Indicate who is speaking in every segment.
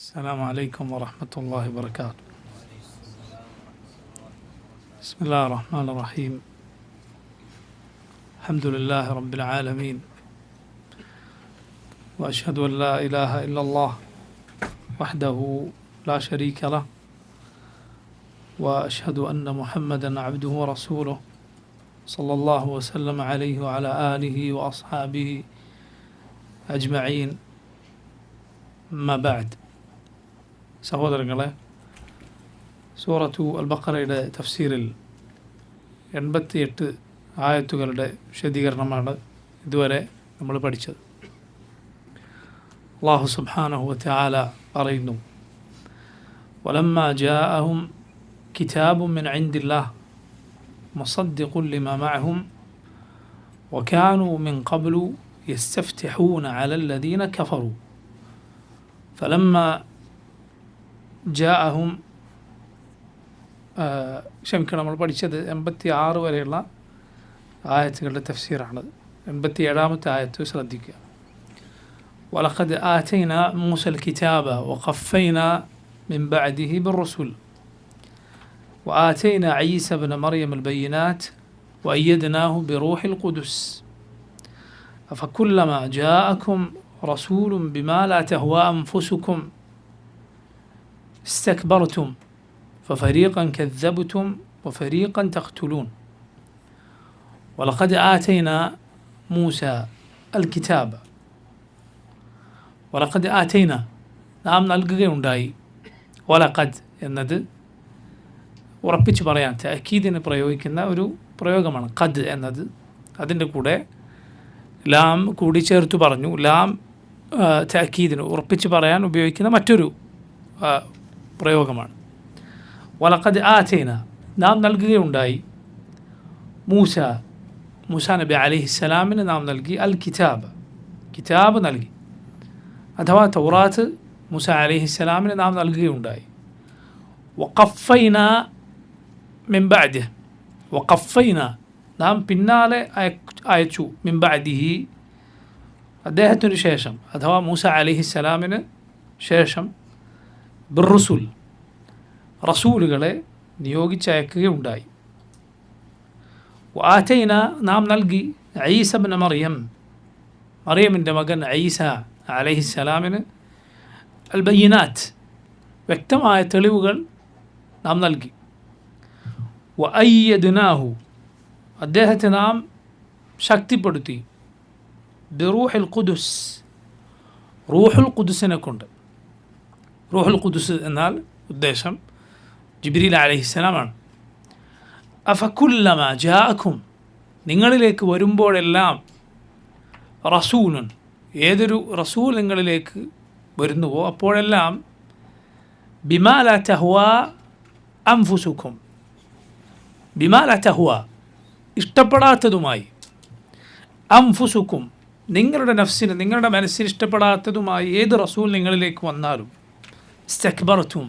Speaker 1: السلام عليكم ورحمة الله وبركاته. بسم الله الرحمن الرحيم. الحمد لله رب العالمين، وأشهد أن لا إله إلا الله وحده لا شريك له، وأشهد أن محمدا عبده ورسوله صلى الله وسلم عليه وعلى آله وأصحابه أجمعين. ما بعد. സഹോദരങ്ങളെ, സൂറത്തു അൽ ബഖറയുടെ തഫ്സീറിൽ 88 ആയത്തുകളുടെ വിശദീകരണമാണ് ഇതുവരെ നമ്മൾ പഠിച്ചത്. അല്ലാഹു സുബ്ഹാനഹു വ തആല പറയുന്നു, വലമ്മാ ജാഅഹും കിതാബുൻ മിൻ ഇൻദില്ലാഹ് മുസദ്ദിഖുൻ ലിമാ മഅഹും വകാനൂ മിൻ ഖബ്ലു യസ്തഫ്തിഹൂന അലൽ ലദീന കഫറൂ ഫലമ്മാ ജാഅഹും ക്ഷമിക്കണം, നമ്മൾ പഠിച്ചത് 86 വരെയുള്ള ആയത്തുകളുടെ തഫ്സീറാണ്. 87-ാമത്തെ ആയത്ത് ശ്രദ്ധിക്കുക. വലഖദ് ആതൈന മൂസൽ കിതാബ വഖഫൈന മിൻ ബഅദിഹി ബിർറസുൽ വആതൈന ഈസ ഇബ്ന മർയം البينات وأيدناه بروح القدس أفكلما جاءكم رسول بما لا تهوى أنفسكم استكبرتم ففريقا كذبتم وفريقا تقتلون ولقد آتينا موسى الكتاب ولقد آتينا നാം നൽകുകയുണ്ടായി. വലഖദ് എന്നത് ഉറപ്പിച്ച് പറയാൻ തഅക്കീദിന് പ്രയോഗിക്കുന്ന ഒരു പ്രയോഗമാണ്. ഖദ് എന്നത് അതിൻ്റെ കൂടെ ലാം കൂടി ചേർത്ത് പറഞ്ഞു. ലാം തഅക്കീദിന് ഉറപ്പിച്ച് പറയാൻ ഉപയോഗിക്കുന്ന മറ്റൊരു പ്രയോഗമാണ്. വലഖദ് ആതൈന നാം നൽകുകയുണ്ടായി മൂസ നബി അലൈഹിസ്സലാമിന് നാം നൽകി അൽ കിതാബ് നൽകി, അഥവാ തൗറാത്ത് മൂസ അലൈഹിസ്സലാമിന് നാം നൽകുകയുണ്ടായി. വഖഫൈന മിൻ ബഅദിഹി വഖഫൈന നാം പിന്നാലെ അയച്ചു മിൻ ബഅദിഹി അദ്ദേഹത്തിനു ശേഷം, അഥവാ മൂസ അലൈഹിസ്സലാമിന് ശേഷം ബിർറുസുൽ റസൂലുകളെ നിയോഗിച്ചയക്കുകയുണ്ടായി. വആതൈന നാം നൽകി ഈസ ഇബ്ന മറിയമിൻ്റെ മകൻ ഈസ അലൈഹിസ്സലാമിന് അൽ ബയ്യിനാത്ത് വ്യക്തമായ തെളിവുകൾ നാം നൽകി. വഅയ്യദ്നാഹു അദ്ദേഹത്തെ നാം ശക്തിപ്പെടുത്തി ബിറൂഹിൽ ഖുദുസ് റൂഹുൽ ഖുദുസിനെ കൊണ്ട്. റൂഹുൽ ഖുദുസ് എന്നാൽ ഉദ്ദേശം ജിബ്രീൽ അലൈഹിസ്സലാമാണ്. അഫകുല്ലമാ ജാഅക്കും നിങ്ങളിലേക്ക് വരുമ്പോഴെല്ലാം റസൂലുൻ ഏതൊരു റസൂൽ നിങ്ങളിലേക്ക് വരുന്നുവോ അപ്പോഴെല്ലാം ബിമാ ലാ തഹ്വാ അൻഫുസുക്കും ബിമാ ലാ തഹ്വാ ഇഷ്ടപ്പെടാത്തതുമായി, അൻഫുസുക്കും നിങ്ങളുടെ നഫ്സിന് നിങ്ങളുടെ മനസ്സിന് ഇഷ്ടപ്പെടാത്തതുമായി ഏത് റസൂൽ നിങ്ങളിലേക്ക് വന്നാലും ഇസ്തക്ബർതും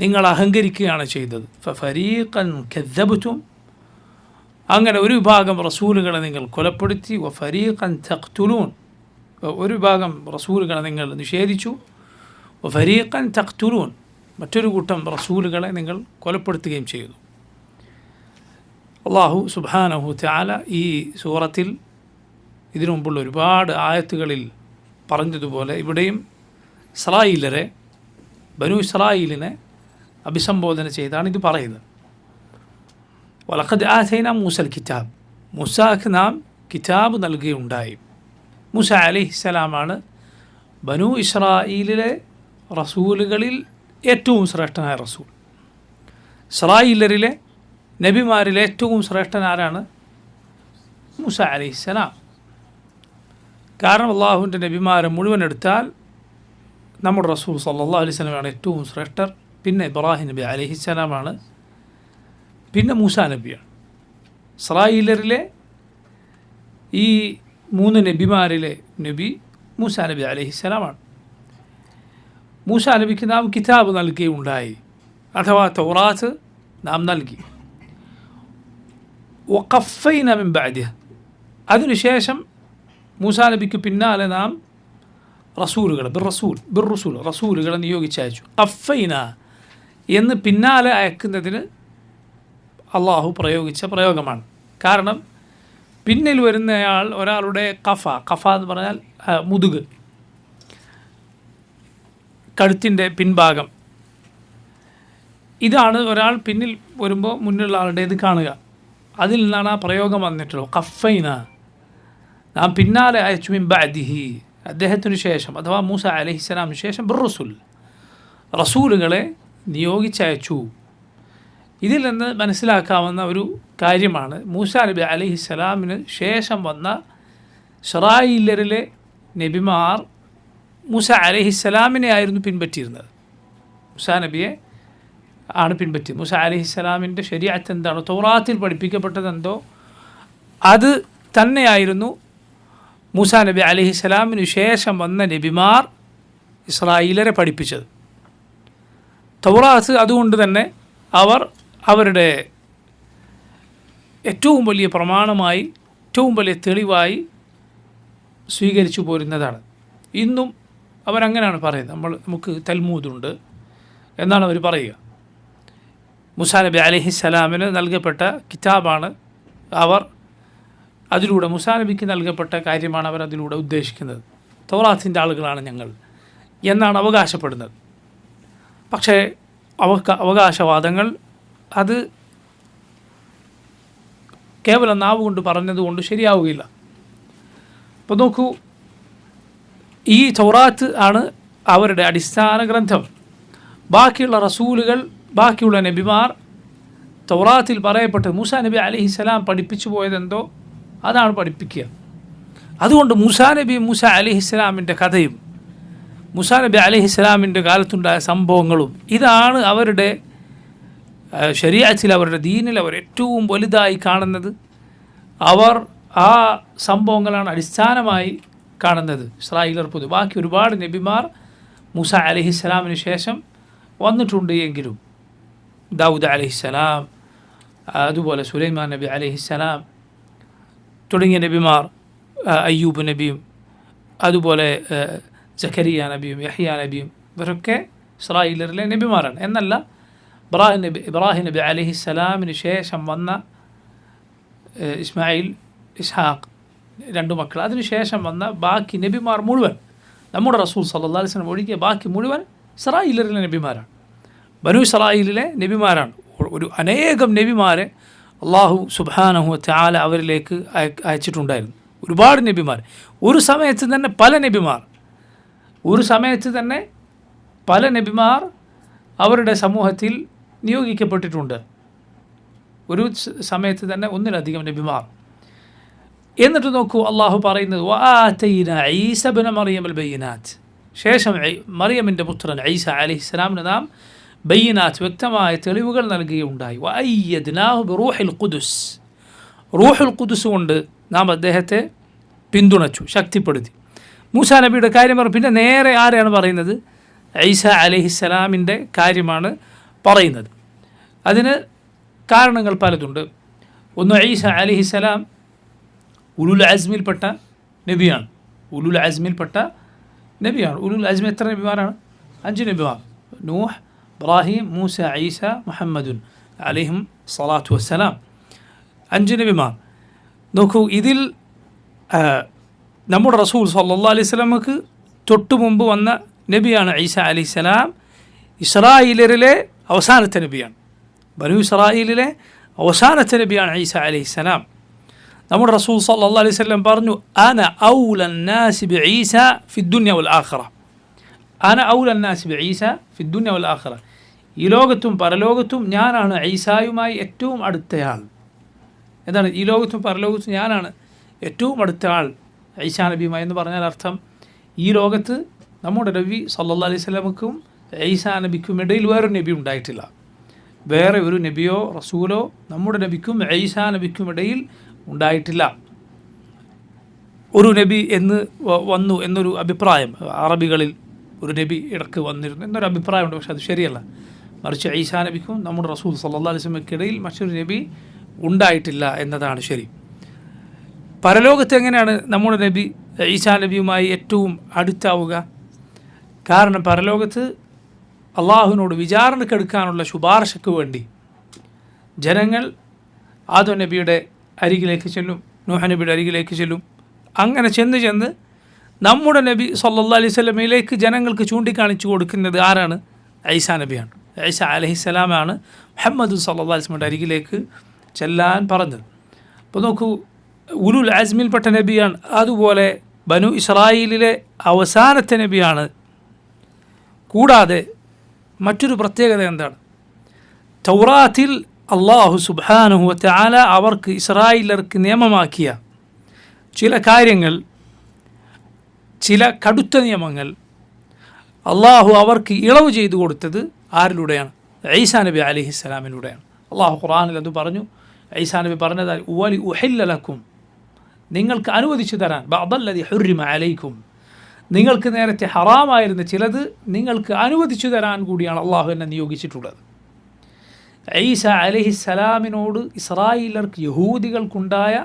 Speaker 1: നിങ്ങൾ അഹങ്കരിക്കുകയാണ് ചെയ്തത്. ഫഫരീഖൻ കദ്ദബ്തും അങ്ങനെ ഒരു വിഭാഗം റസൂലുകളെ നിങ്ങൾ കൊലപ്പെടുത്തി. വഫരീഖൻ തഖ്തുലൂൻ ഒരു വിഭാഗം റസൂലുകളെ നിങ്ങൾ നിഷേധിച്ചു. വഫരീഖൻ തഖ്തുലൂൻ മറ്റൊരു കൂട്ടം റസൂലുകളെ നിങ്ങൾ കൊലപ്പെടുത്തുകയും ചെയ്തു. അല്ലാഹു സുബ്ഹാനഹു തആല ഈ സൂറത്തിൽ ഇതിനു മുമ്പുള്ള ഒരുപാട് ആയത്തുകളിൽ പറഞ്ഞതുപോലെ ഇവിടെയും ബനു ഇസ്രായീലിനെ അഭിസംബോധന ചെയ്താണ് ഇത് പറയുന്നത്. വലഖദ് ആതൈന മൂസൽ കിതാബ് മൂസാക്ക് നാം കിതാബ് നൽകുകയുണ്ടായി. മൂസ അലൈഹിസ്സലാമാണ് ബനു ഇസ്രായീലിലെ റസൂലുകളിൽ ഏറ്റവും ശ്രേഷ്ഠനായ റസൂൽ. ഇസ്രായീലരിലെ നബിമാരിലെ ഏറ്റവും ശ്രേഷ്ഠൻ ആരാണ്? മൂസ അലൈഹിസ്സലാം. കാരണം അള്ളാഹുവിൻ്റെ നബിമാരെ മുഴുവൻ എടുത്താൽ നമ്മുടെ റസൂൽ സല്ലല്ലാഹു അലൈഹി വസല്ലമയാണ് ഏറ്റവും ശ്രേഷ്ഠർ. പിന്നെ ഇബ്രാഹിം നബി അലൈഹിസ്സലാമാണ്. പിന്നെ മൂസാ നബിയാണ്. ഇസ്രായീലരിലെ ഈ 3 നബിമാരിലെ നബി മൂസാ നബി അലൈഹിസ്സലാമാണ്. മൂസാ നബിക്ക് നാം കിതാബ് നൽകുകയുണ്ടായി, അഥവാ തൗറാത്ത് നാം നൽകി. വഖഫൈന മിൻ ബഅദിഹി അതിനുശേഷം മൂസാ നബിക്ക് പിന്നാലെ നാം റസൂലുകൾ റസൂലുകളെ നിയോഗിച്ചയച്ചു. ഖഫൈന എന്ന് പിന്നാലെ അയക്കുന്നതിന് അള്ളാഹു പ്രയോഗിച്ച പ്രയോഗമാണ്. കാരണം പിന്നിൽ വരുന്നയാൾ ഒരാളുടെ കഫ എന്ന് പറഞ്ഞാൽ മുതുക്, കഴുത്തിൻ്റെ പിൻഭാഗം, ഇതാണ് ഒരാൾ പിന്നിൽ വരുമ്പോൾ മുന്നിലുള്ള ആളുടേത് കാണുക. അതിൽ നിന്നാണ് ആ പ്രയോഗം വന്നിട്ടുള്ളത്. ഖഫൈന, നാം പിന്നാലെ അയച്ചു, മിൻ ബഅദിഹി, അദ്ദേഹത്തിനു ശേഷം അഥവാ മൂസ അലൈഹിസ്സലാമിന് ശേഷം റസൂലുകളെ നിയോഗിച്ചയച്ചു. ഇതിൽ നിന്ന് മനസ്സിലാക്കാവുന്ന ഒരു കാര്യമാണ്, മൂസ നബി അലൈഹിസ്സലാമിന് ശേഷം വന്ന ഇസ്രായേലിലെ നബിമാർ മൂസ അലൈഹിസ്സലാമിനെ ആയിരുന്നു പിൻപറ്റിയിരുന്നത്. മൂസാ നബിയെ ആണ് പിൻപറ്റിയത്. മൂസ അലൈഹിസ്സലാമിൻ്റെ ശരീഅത്ത് എന്താണോ, തൗറാത്തിൽ പഠിപ്പിക്കപ്പെട്ടതെന്തോ അത് തന്നെയായിരുന്നു മൂസാ നബി അലൈഹിസ്സലാമിന് ശേഷം വന്ന നബിമാർ ഇസ്രായേലരെ പഠിപ്പിച്ചത്. തൗറാത്ത് അതുകൊണ്ട് തന്നെ അവരുടെ ഏറ്റവും വലിയ പ്രമാണമായി, ഏറ്റവും വലിയ തെളിവായി സ്വീകരിച്ചു പോരുന്നതാണ്. ഇന്നും അവരങ്ങനെയാണ് പറയുന്നത്. നമുക്ക് തൽമൂദുണ്ട് എന്നാണ് അവർ പറയുക. മൂസാ നബി അലൈഹിസ്സലാമിന് നൽകപ്പെട്ട കിതാബാണ് അതിലൂടെ മൂസാ നബിക്ക് നൽകപ്പെട്ട കാര്യമാണ് അവർ അതിലൂടെ ഉദ്ദേശിക്കുന്നത്. തൗറാത്തിൻ്റെ ആളുകളാണ് ഞങ്ങൾ എന്നാണ് അവകാശപ്പെടുന്നത്. പക്ഷേ അവകാശവാദങ്ങൾ അത് കേവലം നാവ് കൊണ്ട് പറഞ്ഞതുകൊണ്ട് ശരിയാവുകയില്ല. അപ്പോൾ നോക്കൂ, ഈ തൗറാത്ത് ആണ് അവരുടെ അടിസ്ഥാന ഗ്രന്ഥം. ബാക്കിയുള്ള റസൂലുകൾ, ബാക്കിയുള്ള നബിമാർ തൗറാത്തിൽ പറയപ്പെട്ടത് മൂസാ നബി അലൈഹിസ്സലാം പഠിപ്പിച്ചു പോയതെന്തോ അതാണ് പഠിപ്പിക്കുക. അതുകൊണ്ട് മൂസാ അലൈഹിസ്സലാമിൻ്റെ കഥയും മൂസാ നബി അലൈഹിസ്സലാമിൻ്റെ കാലത്തുണ്ടായ സംഭവങ്ങളും ഇതാണ് അവരുടെ ശരീഅത്തിൽ, അവരുടെ ദീനിൽ അവർ ഏറ്റവും വലുതായി കാണുന്നത്. അവർ ആ സംഭവങ്ങളാണ് അടിസ്ഥാനമായി കാണുന്നത്. ഇസ്രായേലർ പൊതു ബാക്കി ഒരുപാട് നബിമാർ മൂസ അലൈഹിസ്സലാമിന് ശേഷം വന്നിട്ടുണ്ട് എങ്കിലും ദാവൂദ് അലൈഹിസ്സലാം, അതുപോലെ സുലൈമാൻ നബി അലൈഹിസ്സലാം തുടങ്ങിയ നബിമാർ, അയ്യൂബ് നബിയും അതുപോലെ സക്കരിയ നബിയും യഹ്യ നബിയും ഇവരൊക്കെ ഇസ്രായേലരിലെ നബിമാരാണ്. എന്നല്ല, ഇബ്രാഹിം നബി അലൈഹിസ്സലാമിന് ശേഷം വന്ന ഇസ്മായിൽ, ഇസ്ഹാഖ്, രണ്ടു മക്കൾ, അതിനുശേഷം വന്ന ബാക്കി നബിമാർ മുഴുവൻ, നമ്മുടെ റസൂൽ സല്ലല്ലാഹു അലൈഹി വസല്ലം ഒഴികെ ബാക്കി മുഴുവൻ ഇസ്രായേലരിലെ നബിമാരാണ്, ബനു ഇസ്രായേലിലെ നബിമാരാണ്. അനേകം നബിമാരെ അള്ളാഹു സുബ്ഹാനഹു വ തആല അവരിലേക്ക് അയച്ചിട്ടുണ്ടായിരുന്നു. ഒരുപാട് നബിമാർ, ഒരു സമയത്ത് തന്നെ പല നബിമാർ അവരുടെ സമൂഹത്തിൽ നിയോഗിക്കപ്പെട്ടിട്ടുണ്ട്. ഒരു സമയത്ത് തന്നെ ഒന്നിലധികം നബിമാർ. എന്നിട്ട് നോക്കൂ, അള്ളാഹു പറയുന്നത് വആതൈന ഈസ ഇബ്ന മറിയമൽ ബയ്യിനാത്ത്, ശേഷം മറിയമിൻ്റെ പുത്രൻ ഈസ അലൈഹിസ്സലാമിന് നാം ബയ്യിനാത്ത്, വ്യക്തമായ തെളിവുകൾ നൽകുകയുണ്ടായി. വഅയ്യദ്നാഹു ബിറൂഹിൽ ഖുദുസ്, റൂഹുൽ ഖുദുസ് കൊണ്ട് നാം അദ്ദേഹത്തെ പിന്തുണച്ചു, ശക്തിപ്പെടുത്തി. മൂസാ നബിയുടെ കാര്യം പിന്നെ നേരെ ആരെയാണ് പറയുന്നത്? ഈസ അലൈഹിസ്സലാമിൻ്റെ കാര്യമാണ് പറയുന്നത്. അതിന് കാരണങ്ങൾ പലതുണ്ട്. ഒന്ന്, ഈസ അലൈഹിസ്സലാം ഉലുൽ അസ്മിൽപ്പെട്ട നബിയാണ്. ഉലുൽ അസ്മി എത്ര നബിമാരാണ്? 5 നബിമാർ: നൂഹ്, ഇബ്രാഹിം, മൂസ, ഈസ, മുഹമ്മദുൻ അലൈഹിം സ്വലാത്തു വസ്സലാം. 5 നബിമാർ. നോക്കൂ, ഇതിൽ നമ്മുടെ റസൂൽ സല്ലല്ലാഹു അലൈഹി വസല്ലമക്ക് തൊട്ടു മുമ്പ് വന്ന നബിയാണ് ഈസ അലൈഹിസ്സലാം. ഇസ്രായേലിലെ അവസാനത്തെ നബിയാണ്. ബനു ഇസ്രായേലിലെ അവസാനത്തെ നബിയാണ് ഈസ അലൈഹിസ്സലാം. നമ്മുടെ റസൂൽ സല്ലല്ലാഹു അലൈഹി വസല്ലം പറഞ്ഞു, അന ഔലൻ നാസി ബഈസ ഫിദ്ദുനിയ വൽ ആഖിറ. അന ഔലൻ നാസി ബഈസ ഫിദ്ദുനിയ വൽ ആഖിറ. ഈ ലോകത്തും പരലോകത്തും ഞാനാണ് ഈസായുമായി ഏറ്റവും അടുത്തയാൾ. എന്താണ് ഈ ലോകത്തും പരലോകത്തും ഞാനാണ് ഏറ്റവും അടുത്ത ആൾ ഈസാ നബിയുമായി എന്ന് പറഞ്ഞാൽ അർത്ഥം, ഈ ലോകത്ത് നമ്മുടെ നബി സല്ലല്ലാഹു അലൈഹി വസല്ലമക്കും ഈസാ നബിക്കും ഇടയിൽ വേറൊരു നബി ഉണ്ടായിട്ടില്ല. വേറെ ഒരു നബിയോ റസൂലോ നമ്മുടെ നബിക്കും ഈസാ നബിക്കും ഇടയിൽ ഉണ്ടായിട്ടില്ല. ഒരു നബി വന്നു എന്നൊരു അഭിപ്രായം അറബികളിൽ ഒരു നബി ഇടയ്ക്ക് വന്നിരുന്നു എന്നൊരു അഭിപ്രായമുണ്ട്. പക്ഷെ അത് ശരിയല്ല. മറിച്ച് ഈസാ നബിക്കും നമ്മുടെ റസൂൽ സല്ലല്ലാഹു അലൈഹി വസല്ലമയ്ക്കിടയിൽ മറ്റൊരു നബി ഉണ്ടായിട്ടില്ല എന്നതാണ് ശരി. പരലോകത്ത് എങ്ങനെയാണ് നമ്മുടെ നബി ഈസാ നബിയുമായി ഏറ്റവും അടുത്താവുക? കാരണം പരലോകത്ത് അള്ളാഹുവിനോട് വിചാരണക്കെടുക്കാനുള്ള ശുപാർശയ്ക്ക് വേണ്ടി ജനങ്ങൾ ആദം നബിയുടെ അരികിലേക്ക് ചെല്ലും, നൂഹ് നബിയുടെ അരികിലേക്ക് ചെല്ലും. അങ്ങനെ ചെന്ന് നമ്മുടെ നബി സല്ലല്ലാഹു അലൈഹി വസല്ലമയിലേക്ക് ജനങ്ങൾക്ക് ചൂണ്ടിക്കാണിച്ചു കൊടുക്കുന്നത് ആരാണ്? ഈസാ നബിയാണ്. ഈസാ അലൈഹിസ്സലാമാണ് മുഹമ്മദ് സല്ലല്ലാഹു അലൈഹി വസല്ലമയുടെ അരികിലേക്ക് ചെല്ലാൻ പറഞ്ഞത്. അപ്പോൾ നോക്കൂ, ഉലുൽ അസ്മിൽപ്പെട്ട നബിയാണ്. അതുപോലെ ബനു ഇസ്രായേലിലെ അവസാനത്തെ നബിയാണ്. കൂടാതെ മറ്റൊരു പ്രത്യേകത എന്താണ്? തൗറാത്തിൽ അള്ളാഹു സുബ്ഹാനഹു വ തആല അവർക്ക് ഇസ്രായേലർക്ക് നിയമമാക്കിയ ചില കാര്യങ്ങൾ, ചില കടുത്ത നിയമങ്ങൾ അള്ളാഹു അവർക്ക് ഇളവ് ചെയ്തു കൊടുത്തത് ആരിലൂടെയാണ്? ഈസാ നബി അലൈഹിസ്സലാമിലൂടെയാണ്. അള്ളാഹു ഖുർആനിൽ അത് പറഞ്ഞു. ഈസാ നബി പറഞ്ഞതായി വലി ഉഹില്ല ലക്കും, നിങ്ങൾക്ക് അനുവദിച്ചു തരാൻ, ബഅദല്ലദി ഹുർരിമ അലൈക്കും, നിങ്ങൾക്ക് നേരത്തെ ഹറാമായിരുന്ന ചിലത് നിങ്ങൾക്ക് അനുവദിച്ചു തരാൻ കൂടിയാണ് അള്ളാഹു എന്നെ നിയോഗിച്ചിട്ടുള്ളത്. ഈസാ അലൈഹിസ്സലാമിനോട് ഇസ്രായേലർക്ക് യഹൂദികൾക്കുണ്ടായ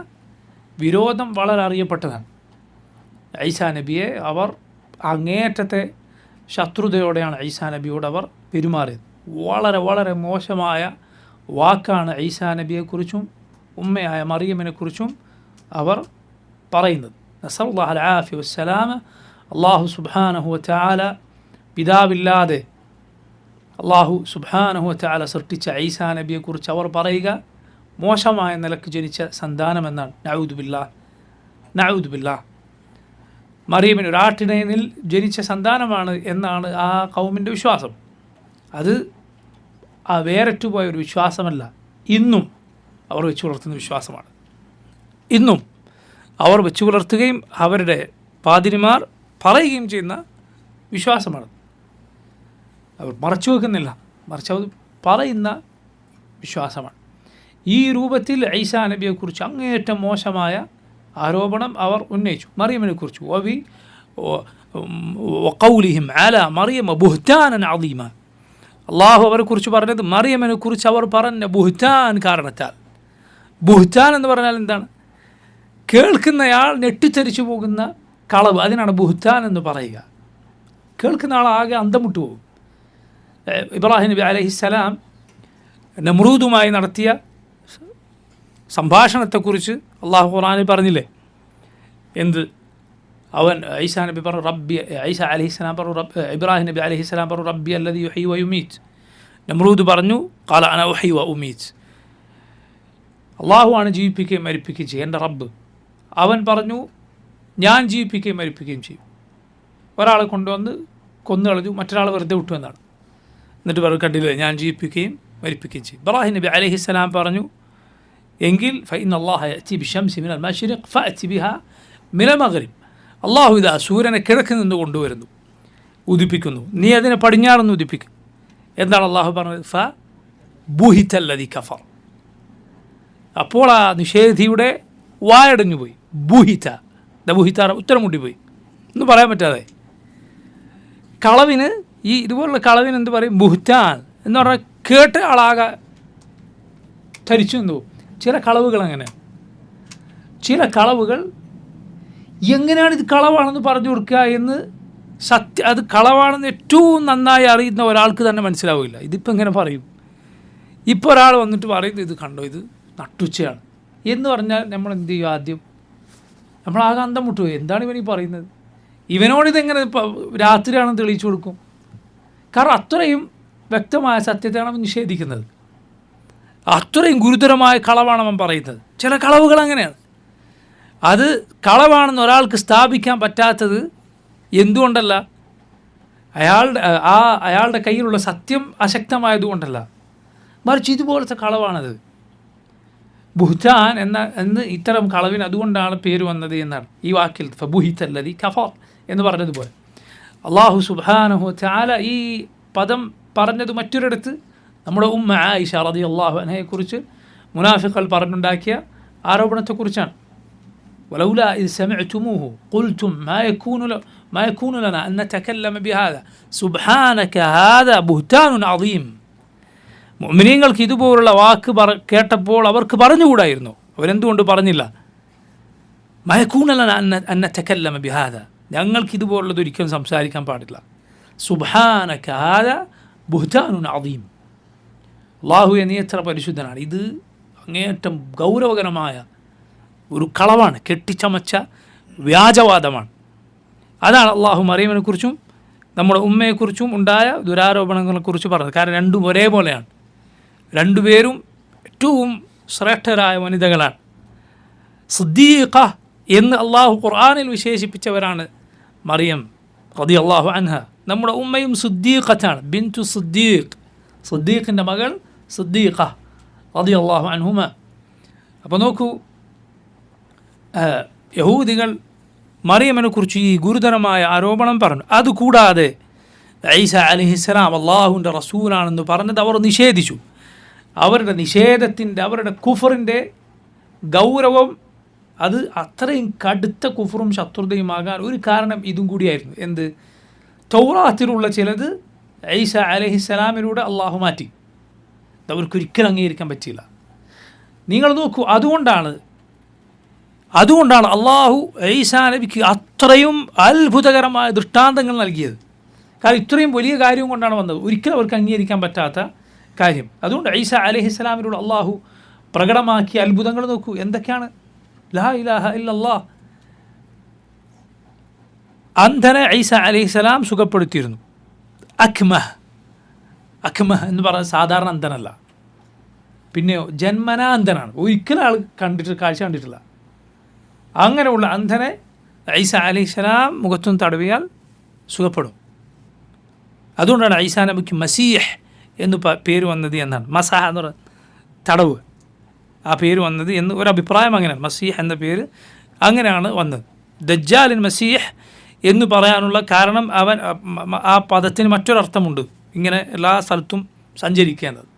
Speaker 1: വിരോധം വളരെ അറിയപ്പെട്ടതാണ്. ഈസാ നബിയെ അവർ അങ്ങേയറ്റത്തെ ശത്രുതയോടെയാണ് ഈസാ നബിയോട് അവർ പെരുമാറിയത്. വളരെ വളരെ മോശമായ വാക്കാണ് ഈസാ നബിയെക്കുറിച്ചും ഉമ്മയായ മറിയമിനെക്കുറിച്ചും അവർ പറയുന്നത്. നസഅല്ലാഹു അൽ ആഫിയ വസ്സലാമ. അള്ളാഹു സുബ്ഹാനഹു വ തആല പിതാവില്ലാതെ അള്ളാഹു സുബ്ഹാനഹു വ തആല സൃഷ്ടിച്ച ഈസാ നബിയെക്കുറിച്ച് അവർ പറയുക മോശമായ നിലക്ക് ജനിച്ച സന്താനമെന്നാണ്. നഊദു ബില്ലാഹ്, നഊദു ബില്ലാഹ്. മറിയമിന് ഒരാട്ടിടയനിൽ ജനിച്ച സന്താനമാണ് എന്നാണ് ആ ഖൗമിൻ്റെ വിശ്വാസം. അത് ആ വേററ്റുപോയ ഒരു വിശ്വാസമല്ല, ഇന്നും അവർ വെച്ച് പുലർത്തുന്ന വിശ്വാസമാണ്. ഇന്നും അവർ വെച്ച് പുലർത്തുകയും അവരുടെ പാതിരിമാർ പറയുകയും ചെയ്യുന്ന വിശ്വാസമാണ്. അവർ മറച്ചു വെക്കുന്നില്ല, മറിച്ച് അവർ പറയുന്ന വിശ്വാസമാണ്. ഈ രൂപത്തിൽ ഈസാ നബിയെക്കുറിച്ച് അങ്ങേയറ്റം മോശമായ ആരോപണം അവർ ഉന്നയിച്ചു. മറിയമിനെക്കുറിച്ച് വഖൗലിഹിം അലാ മറിയമ ബുഹ്താനൻ അദീമ. അള്ളാഹു അവരെക്കുറിച്ച് പറഞ്ഞത് മറിയമിനെക്കുറിച്ച് അവർ പറഞ്ഞ ബുഹ്താൻ കാരണത്താൽ. ബുഹ്താൻ എന്ന് പറഞ്ഞാൽ എന്താണ്? കേൾക്കുന്നയാൾ ഞെട്ടിത്തെറിച്ചു പോകുന്ന കളവ്, അതിനാണ് ബുഹ്താൻ എന്ന് പറയുക. കേൾക്കുന്ന ആളാകെ അന്തം വിട്ടു പോകും. ഇബ്രാഹിം നബി അലൈഹിസ്സലാം നമ്രൂദുമായി നടത്തിയ സംഭാഷണത്തെക്കുറിച്ച് അള്ളാഹു ഖുർആനിൽ പറഞ്ഞില്ലേ? എന്ത്? അവൻ ഈസാ നബി പറഞ്ഞു റബ്ബി, ഈസാ അലൈഹിസ്സലാം പറഞ്ഞു ഇബ്രാഹിം നബി അലൈഹിസ്സലാം പറഞ്ഞു റബ്ബി അല്ലദി യുഹ്യി വ യുമീറ്റ്. നമ്രൂദ് പറഞ്ഞു ഖാല അന ഉഹ്യി വ ഉമീറ്റ്. അള്ളാഹുവാണ് ജീവിപ്പിക്കുകയും മരിപ്പിക്കുകയും ചെയ്യും, എൻ്റെ റബ്ബ്. അവൻ പറഞ്ഞു ഞാൻ ജീവിപ്പിക്കുകയും മരിപ്പിക്കുകയും ചെയ്യും. ഒരാളെ കൊണ്ടുവന്ന് കൊന്നു കളഞ്ഞു, മറ്റൊരാൾ വെറുതെ വിട്ടു എന്നാണ്. എന്നിട്ട് പറഞ്ഞു കണ്ടില്ലേ, ഞാൻ ജീവിപ്പിക്കുകയും മരിപ്പിക്കുകയും ചെയ്യും. ഇബ്രാഹിം നബി അലൈഹിസ്സലാം പറഞ്ഞു എങ്കിൽ ഫഇന്ന അല്ലാഹ യഅതി ബിശംസി മിനൽ മശ്രിഖ് ഫഅതി ബിഹാ മിനൽ മഗ്രിബ്. അള്ളാഹു ഇതാ സൂര്യനെ കിഴക്ക് നിന്ന് കൊണ്ടുവരുന്നു, ഉദിപ്പിക്കുന്നു, നീ അതിനെ പടിഞ്ഞാറ് നിന്ന് ഉദിപ്പിക്കും. എന്താണ് അള്ളാഹു പറഞ്ഞത്? ഫ ബുഹിതല്ലദി കഫർ. അപ്പോൾ ആ നിഷേധിയുടെ വായടഞ്ഞു പോയി. ബുഹിത, ബുഹിത ഉത്തരം മുട്ടിപ്പോയി, ഒന്നും പറയാൻ പറ്റാതെ. കളവിന്, ഈ ഇതുപോലുള്ള കളവിന് എന്ത് പറയും? ബുഹ്താൻ എന്ന് പറഞ്ഞാൽ കേട്ട ആളാകെ ധരിച്ചു എന്ന് പോകും. ചില കളവുകൾ അങ്ങനെ, ചില കളവുകൾ എങ്ങനെയാണ് ഇത് കളവാണെന്ന് പറഞ്ഞു കൊടുക്കുക എന്ന് അത് കളവാണെന്ന് ഏറ്റവും നന്നായി അറിയുന്ന ഒരാൾക്ക് തന്നെ മനസ്സിലാവില്ല. ഇതിപ്പോൾ എങ്ങനെ പറയും? ഇപ്പോൾ ഒരാൾ വന്നിട്ട് പറയുന്നത് ഇത് കണ്ടോ, ഇത് നട്ടുച്ചയാണ് എന്ന് പറഞ്ഞാൽ നമ്മൾ എന്ത് ചെയ്യും? ആദ്യം നമ്മളാകെ അന്തം മുട്ടുപോയി, എന്താണ് ഇവനീ പറയുന്നത്? ഇവനോടിതെങ്ങനെ രാത്രിയാണെന്ന് തെളിയിച്ചു കൊടുക്കും? കാരണം അത്രയും വ്യക്തമായ സത്യത്തെയാണ് അവൻ നിഷേധിക്കുന്നത്. അത്രയും ഗുരുതരമായ കളവാണ് അവൻ പറയുന്നത്. ചില കളവുകൾ അങ്ങനെയാണ്. അത് കളവാണെന്ന് ഒരാൾക്ക് സ്ഥാപിക്കാൻ പറ്റാത്തത് എന്തുകൊണ്ടല്ല? അയാളുടെ കയ്യിലുള്ള സത്യം അശക്തമായതുകൊണ്ടല്ല, മറിച്ച് ഇതുപോലത്തെ കളവാണത്. ബുഹ്താൻ എന്ന് ഇത്തരം കളവിന് അതുകൊണ്ടാണ് പേര് വന്നത് എന്നാണ് ഈ വാക്കിൽ ഫബുഹിതല്ലദി കഫർ എന്ന് പറഞ്ഞതുപോലെ. അള്ളാഹു സുബ്ഹാനഹു തആല ഈ പദം പറഞ്ഞത് മറ്റൊരിടത്ത് നമ്മുടെ ഉമ്മ ആയിഷ റളിയല്ലാഹു അൻഹയെക്കുറിച്ച് മുനാഫിഖുകൾ പറഞ്ഞുണ്ടാക്കിയ ആരോപണത്തെക്കുറിച്ചാണ്. വലൗലാ ഇദ് സമിഅ്തുമൂഹു ഖുൽതും മാ യകൂനു ലനാ അൻ നതകല്ലമ ബിഹാദാ സുബ്ഹാനക ഹാദാ ബുഹ്താനുൻ അദീം. മുഅ്മിനീങ്ങൾക്ക് ഇതുപോലുള്ള വാക്ക് കേട്ടപ്പോൾ അവർക്ക് പറഞ്ഞുകൂടായിരുന്നു. അവരെന്തുകൊണ്ട് പറഞ്ഞില്ല? മയക്കൂനലന അന്ന തകല്ലമ ബിഹാദ, ഞങ്ങൾക്കിതുപോലുള്ളത് ഒരിക്കലും സംസാരിക്കാൻ പാടില്ല. സുബ്ഹാനക ഹാദ ബുഹ്താനുൻ അദീം, അല്ലാഹുവേ നീ എത്ര പരിശുദ്ധനാണ്, ഇത് അങ്ങേയറ്റം ഗൗരവകരമായ ഒരു കളവാണ്, കെട്ടിച്ചമച്ച വ്യാജവാദമാണ്. അതാണ് അള്ളാഹു മറിയമിനെക്കുറിച്ചും നമ്മുടെ ഉമ്മയെക്കുറിച്ചും ഉണ്ടായ ദുരാരോപണങ്ങളെക്കുറിച്ച് പറഞ്ഞത്. കാരണം രണ്ടും ഒരേപോലെയാണ്, രണ്ടുപേരും ഏറ്റവും ശ്രേഷ്ഠരായ വനിതകളാണ്. സിദ്ദീഖ എന്ന് അള്ളാഹു ഖുർആനിൽ വിശേഷിപ്പിച്ചവരാണ് മറിയം റളിയല്ലാഹു അൻഹ. നമ്മുടെ ഉമ്മയും സിദ്ദീഖത്താണ്, ബിൻതു സിദ്ദീഖ്, സിദ്ദീഖിൻ്റെ മകൾ സിദ്ദീഖ റളിയല്ലാഹു അൻഹുമ. അപ്പോൾ നോക്കൂ, യഹൂദികൾ മറിയമിനെക്കുറിച്ച് ഈ ഗുരുതരമായ ആരോപണം പറഞ്ഞു. അതുകൂടാതെ ഈസ അലൈഹിസ്സലാം അള്ളാഹുവിൻ്റെ റസൂലാണെന്ന് പറഞ്ഞത് അവർ നിഷേധിച്ചു. അവരുടെ നിഷേധത്തിൻ്റെ, അവരുടെ കുഫറിൻ്റെ ഗൗരവം അത് അത്രയും കടുത്ത കുഫറും ശത്രുതയുമാകാൻ ഒരു കാരണം ഇതും കൂടിയായിരുന്നു. എന്ത്? തൗറാത്തിലുള്ള ചിലത് ഈസ അലൈഹിസ്സലാമിലൂടെ അള്ളാഹു മാറ്റി, അവർക്കൊരിക്കലും അംഗീകരിക്കാൻ പറ്റിയില്ല. നിങ്ങൾ നോക്കൂ, അതുകൊണ്ടാണ് അള്ളാഹു ഈസാ നബിക്ക് അത്രയും അത്ഭുതകരമായ ദൃഷ്ടാന്തങ്ങൾ നൽകിയത്. കാരണം ഇത്രയും വലിയ കാര്യം കൊണ്ടാണ് വന്നത്, ഒരിക്കലും അവർക്ക് അംഗീകരിക്കാൻ പറ്റാത്ത കാര്യം. അതുകൊണ്ട് ഈസാ അലൈഹിസ്സലാമിലൂടെ അള്ളാഹു പ്രകടമാക്കിയ അത്ഭുതങ്ങൾ നോക്കൂ, എന്തൊക്കെയാണ്? ലാ ഇലാഹ ഇല്ലല്ലാഹ്. അന്ധനെ ഈസാ അലൈഹിസ്സലാം സുഖപ്പെടുത്തിയിരുന്നു. അക്മഹ് എന്ന് പറഞ്ഞാൽ സാധാരണ അന്ധനല്ല, പിന്നെയോ ജന്മനാ അന്ധനാണ്, ഒരിക്കലും ആൾ കാഴ്ച കണ്ടിട്ടില്ല. അങ്ങനെയുള്ള അന്ധനെ ഈസാ അലൈഹിസ്സലാം മുഖത്തും തടവിയാൽ സുഖപ്പെടും. അതുകൊണ്ടാണ് ഈസാ നബിക്ക് മസീഹ് എന്ന് പേര് വന്നത് എന്നാണ്. മസാഹ എന്ന് പറയുന്നത് തടവ്, ആ പേര് വന്നത് എന്ന് ഒരു അഭിപ്രായം അങ്ങനെയാണ്. മസീഹ് എന്ന പേര് അങ്ങനെയാണ് വന്നത്. ദജ്ജാലിൻ മസീഹ് എന്ന് പറയാനുള്ള കാരണം ആ പദത്തിന് മറ്റൊരർത്ഥമുണ്ട്. ഇങ്ങനെ എല്ലാ സ്ഥലത്തും സഞ്ചരിക്കേണ്ടത്,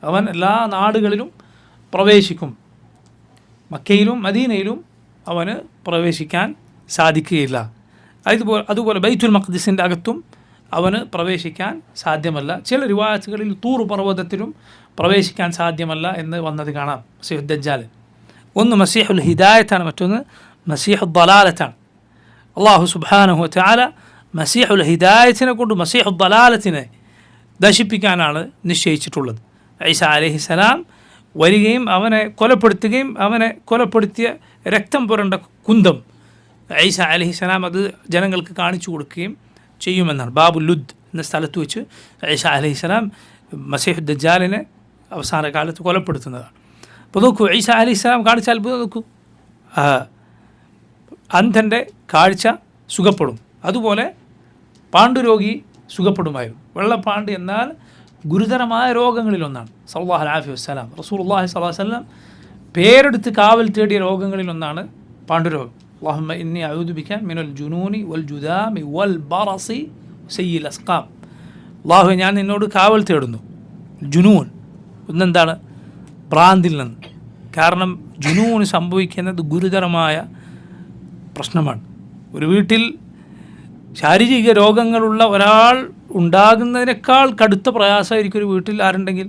Speaker 1: അവൻ എല്ലാ നാടുകളിലും പ്രവേശിക്കും, മക്കയിലും മദീനയിലും അവന് പ്രവേശിക്കാൻ സാധിക്കുകയില്ല. അതുപോലെ ബൈത്തുൽ മഖ്ദിസിൻ്റെ അകത്തും അവന് പ്രവേശിക്കാൻ സാധ്യമല്ല. ചില റിവായത്തുകളിൽ തൂർ പർവ്വതത്തിലും പ്രവേശിക്കാൻ സാധ്യമല്ല എന്ന് വന്നത് കാണാം. മസീഹു ദജ്ജാൽ ഒന്ന് മസീഹുൽ ഹിദായത്താണ്, മറ്റൊന്ന് മസീഹു ദലാലത്താണ്. അള്ളാഹു സുബ്ഹാനഹു വ തആല മസീഹുൽ ഹിദായത്തിനെ കൊണ്ട് മസീഹു ദലാലത്തിനെ നശിപ്പിക്കാനാണ് നിശ്ചയിച്ചിട്ടുള്ളത്. ഈസാ അലൈഹിസ്സലാം വരികയും അവനെ കൊലപ്പെടുത്തുകയും അവനെ കൊലപ്പെടുത്തിയ രക്തം പുരണ്ട കുന്തം ഈസാ അലൈഹിസ്സലാം അത് ജനങ്ങൾക്ക് കാണിച്ചു കൊടുക്കുകയും ചെയ്യുമെന്നാണ്. ബാബുൽ ലുദ് എന്ന സ്ഥലത്ത് വെച്ച് ഈസാ അലൈഹിസ്സലാം മസീഹു ദജ്ജാലിനെ അവസാന കാലത്ത് കൊലപ്പെടുത്തുന്നതാണ്. അപ്പോൾ നോക്കൂ, ഈസാ അലൈഹിസ്സലാം കാണിച്ച അത്ഭുതം നോക്കൂ, അന്ധൻ്റെ കാഴ്ച സുഖപ്പെടും. അതുപോലെ പാണ്ഡുരോഗി സുഖപ്പെടുമായിരുന്നു. വെള്ളപ്പാണ്ട് എന്നാൽ ഗുരുതരമായ രോഗങ്ങളിലൊന്നാണ്. സല്ലല്ലാഹു അലൈഹി വസല്ലം റസൂലുള്ളാഹി സ്വല്ലല്ലാഹു അലൈഹി വസല്ലം പേരെടുത്ത് കാവൽ തേടിയ രോഗങ്ങളിലൊന്നാണ് പാണ്ഡുരോഗം. അല്ലാഹുമ്മ ഇന്നി അഊദു ബിക മിനൽ ജുനൂനി വൽ ജുദാമി വൽ ബറസി സയ്യിൽ അസ്ഖാം. അല്ലാഹു, ഞാൻ നിന്നോട് കാവൽ തേടുന്നു. ജുനൂൻ ഒന്നെന്താണ്? ഭ്രാന്തിൽ നിന്ന്. കാരണം ജുനൂന് സംഭവിക്കുന്നത് ഗുരുതരമായ പ്രശ്നമാണ്. ഒരു വീട്ടിൽ ശാരീരിക രോഗങ്ങളുള്ള ഒരാൾ ഉണ്ടാകുന്നതിനേക്കാൾ കടുത്ത പ്രയാസമായിരിക്കും ഒരു വീട്ടിൽ ആരുണ്ടെങ്കിൽ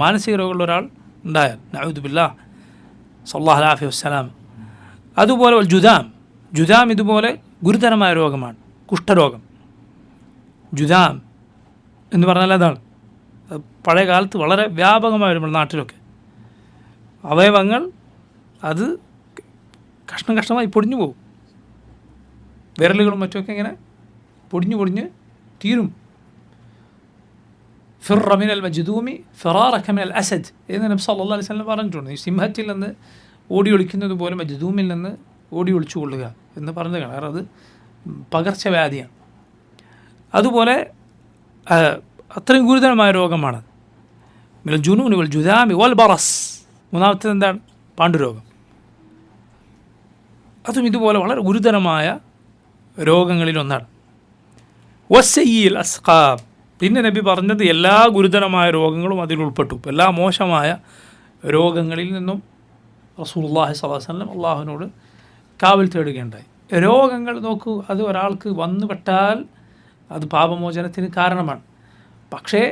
Speaker 1: മാനസിക രോഗമുള്ള ഒരാൾ ഉണ്ടായാൽ. നഊദു ബില്ലാഹ്, സല്ലല്ലാഹു അലൈഹി വസല്ലം. അതുപോലെ ജുദാം ഇതുപോലെ ഗുരുതരമായ രോഗമാണ്, കുഷ്ഠരോഗം. ജുദാം എന്ന് പറഞ്ഞാൽ അതാണ്. പഴയ കാലത്ത് വളരെ വ്യാപകമായി നമ്മുടെ നാട്ടിലൊക്കെ അവയവങ്ങൾ അത് കഷ്ണം കഷ്ണമായി പൊടിഞ്ഞു പോകും. വിരലുകളും മറ്റുമൊക്കെ ഇങ്ങനെ പൊടിഞ്ഞ് തീരും. ഫിർറ മിനൽ മജ്ദൂമി ഫിറാറക മിനൽ അസദ് എന്ന് നബി സല്ലല്ലാഹു അലൈഹി വസല്ലം പറഞ്ഞിട്ടുണ്ട്. ഈ സിംഹത്തിൽ നിന്ന് ഓടി ഒളിക്കുന്നത് പോലെ മജ്ദൂമിൽ നിന്ന് ഓടി ഒളിച്ചു കൊള്ളുക എന്ന് പറഞ്ഞത് കാണാം. കാരണം അത് പകർച്ചവ്യാധിയാണ്. അതുപോലെ അത്രയും ഗുരുതരമായ രോഗമാണ് മിനൽ ജുനൂനി വൽ ജുദാമി വൽ ബറസ്. മൂന്നാമത്തേത് എന്താണ്? പാണ്ഡുരോഗം. അതും ഇതുപോലെ വളരെ ഗുരുതരമായ രോഗങ്ങളിലൊന്നാണ്. വസയ്യിൽ അസ്ഖാബ്. പിന്നെ നബി പറഞ്ഞത് എല്ലാ ഗുരുതരമായ രോഗങ്ങളും അതിൽ ഉൾപ്പെട്ടു. എല്ലാ മോശമായ രോഗങ്ങളിൽ നിന്നും റസൂലുള്ളാഹി സ്വല്ലല്ലാഹു അലൈഹി വസല്ലം അള്ളാഹുവിനോട് കാവൽ തേടുകയുണ്ടായി. രോഗങ്ങൾ നോക്കൂ, അത് ഒരാൾക്ക് വന്നുപെട്ടാൽ അത് പാപമോചനത്തിന് കാരണമാണ്. പക്ഷേ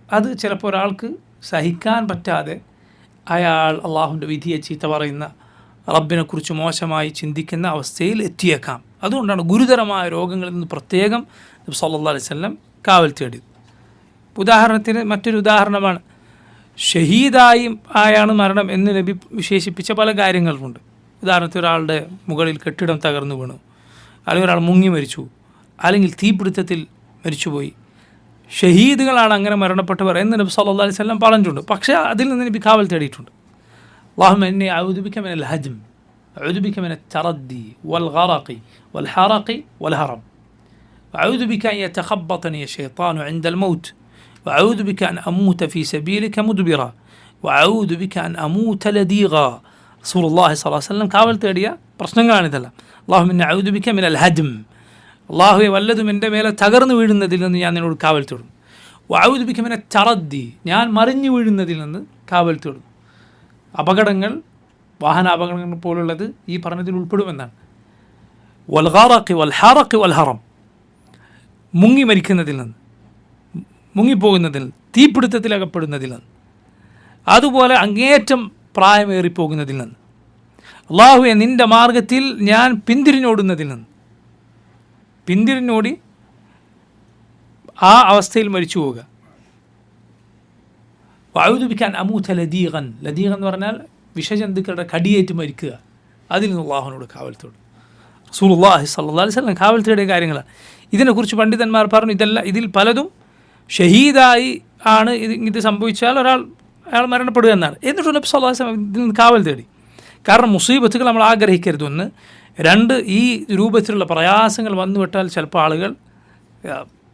Speaker 1: അത് ചിലപ്പോൾ ഒരാൾക്ക് സഹിക്കാൻ പറ്റാതെ അയാൾ അള്ളാഹുവിൻ്റെ വിധിയെ ചീത്ത പറയുന്ന റബ്ബിനെക്കുറിച്ച് മോശമായി ചിന്തിക്കുന്ന അവസ്ഥയിൽ എത്തിയേക്കാം. അതുകൊണ്ടാണ് ഗുരുതരമായ രോഗങ്ങളിൽ നിന്ന് പ്രത്യേകം നബി സല്ലല്ലാഹു അലൈഹി വസല്ലം കാവൽ തേടിയത്. ഉദാഹരണത്തിന് മറ്റൊരു ഉദാഹരണമാണ്, ഷഹീദായി ആയാണ് മരണം എന്ന് നബി വിശേഷിപ്പിച്ച പല കാര്യങ്ങളുമുണ്ട്. ഉദാഹരണത്തിന് ഒരാളുടെ മുകളിൽ കെട്ടിടം തകർന്നു വീണു, അല്ലെങ്കിൽ ഒരാൾ മുങ്ങി മരിച്ചു, അല്ലെങ്കിൽ തീപിടുത്തത്തിൽ മരിച്ചുപോയി. ഷഹീദുകളാണ് അങ്ങനെ മരണപ്പെട്ടവർ എന്ന് നബി സല്ലല്ലാഹു അലൈഹി വസല്ലം പറഞ്ഞിട്ടുണ്ട്. പക്ഷേ അതിൽ നിന്ന് നബി കാവൽ തേടിയിട്ടുണ്ട്. അല്ലാഹുമ്മ ഇന്നി അഊദു ബിക മിനൽ ഹദ്ം വഅഊദു ബിക മിനൽ തറദ്ദി വൽ ഗറഖി വൽ ഹറഖി വൽ ഹറം വഅഊദു ബിക അൻ യതഖബ്ബതനി ശൈത്താനു ഇൻദൽ മൗത്ത് വഅഊദു ബിക അൻ അമൂത ഫീ സബീലിക മുദ്ബിറ വഅഊദു ബിക അൻ അമൂത ലദീഗ. റസൂലുള്ളാഹി സ്വല്ലല്ലാഹു അലൈഹി വസല്ലം കാവൽ തേടിയ പ്രശ്നങ്ങളാണിതെല്ലാം. അല്ലാഹുമ്മ ഇന്നി അഊദു ബിക മിനൽ ഹദ്ം, അള്ളാഹുവെ വല്ലതും എൻ്റെ മേലെ തകർന്നു വീഴുന്നതിൽ നിന്ന് ഞാൻ നിന്നോട് കാവൽ തേടുന്നു. വഅഊദു ബിക മിനൽ തറദ്ദി, ഞാൻ മറിഞ്ഞു വീഴുന്നതിൽ നിന്ന് കാവൽ തേടുന്നു. അപകടങ്ങൾ, വാഹനാപകടങ്ങൾ പോലുള്ളത് ഈ പറഞ്ഞതിൽ ഉൾപ്പെടുമെന്നാണ്. വൽ ഗറഖി വൽ ഹറഖി വൽ ഹറം, മുങ്ങി മരിക്കുന്നതിൽ നിന്ന്, മുങ്ങിപ്പോകുന്നതിൽ, തീപിടുത്തത്തിലകപ്പെടുന്നതിൽ നിന്ന്, അതുപോലെ അങ്ങേറ്റം പ്രായമേറിപ്പോകുന്നതിൽ നിന്ന്, അള്ളാഹുവെ നിൻ്റെ മാർഗത്തിൽ ഞാൻ പിന്തിരിഞ്ഞോടുന്നതിൽ നിന്ന്, പിന്തിരിഞ്ഞോടി ആ അവസ്ഥയിൽ മരിച്ചു പോവുക. വഅഊദു ബിക അൻ അമൂത ലദീഗൻ, ലദീഗൻ എന്ന് പറഞ്ഞാൽ വിഷജന്തുക്കളുടെ കടിയേറ്റ് മരിക്കുക, അതിൽ നിന്ന് അള്ളാഹുവിനോട് കാവൽ തേടും. റസൂലുള്ളാഹി സ്വല്ലല്ലാഹു അലൈഹി വസല്ലം കാവൽ തേടിയ കാര്യങ്ങളാണ്. ഇതിനെക്കുറിച്ച് പണ്ഡിതന്മാർ പറഞ്ഞു, ഇതിൽ പലതും ഷഹീദായി ആണ് ഇത് സംഭവിച്ചാൽ അയാൾ മരണപ്പെടുക എന്നാണ്. എന്നിട്ട് നബി സല്ലല്ലാഹു അലൈഹി വസല്ലം ഇതിൽ നിന്ന് കാവൽ തേടി. കാരണം മുസീബത്തുകൾ നമ്മൾ ആഗ്രഹിക്കരുത്. ഒന്ന്, രണ്ട്, ഈ രൂപത്തിലുള്ള പ്രയാസങ്ങൾ വന്നുവിട്ടാൽ ചിലപ്പോൾ ആളുകൾ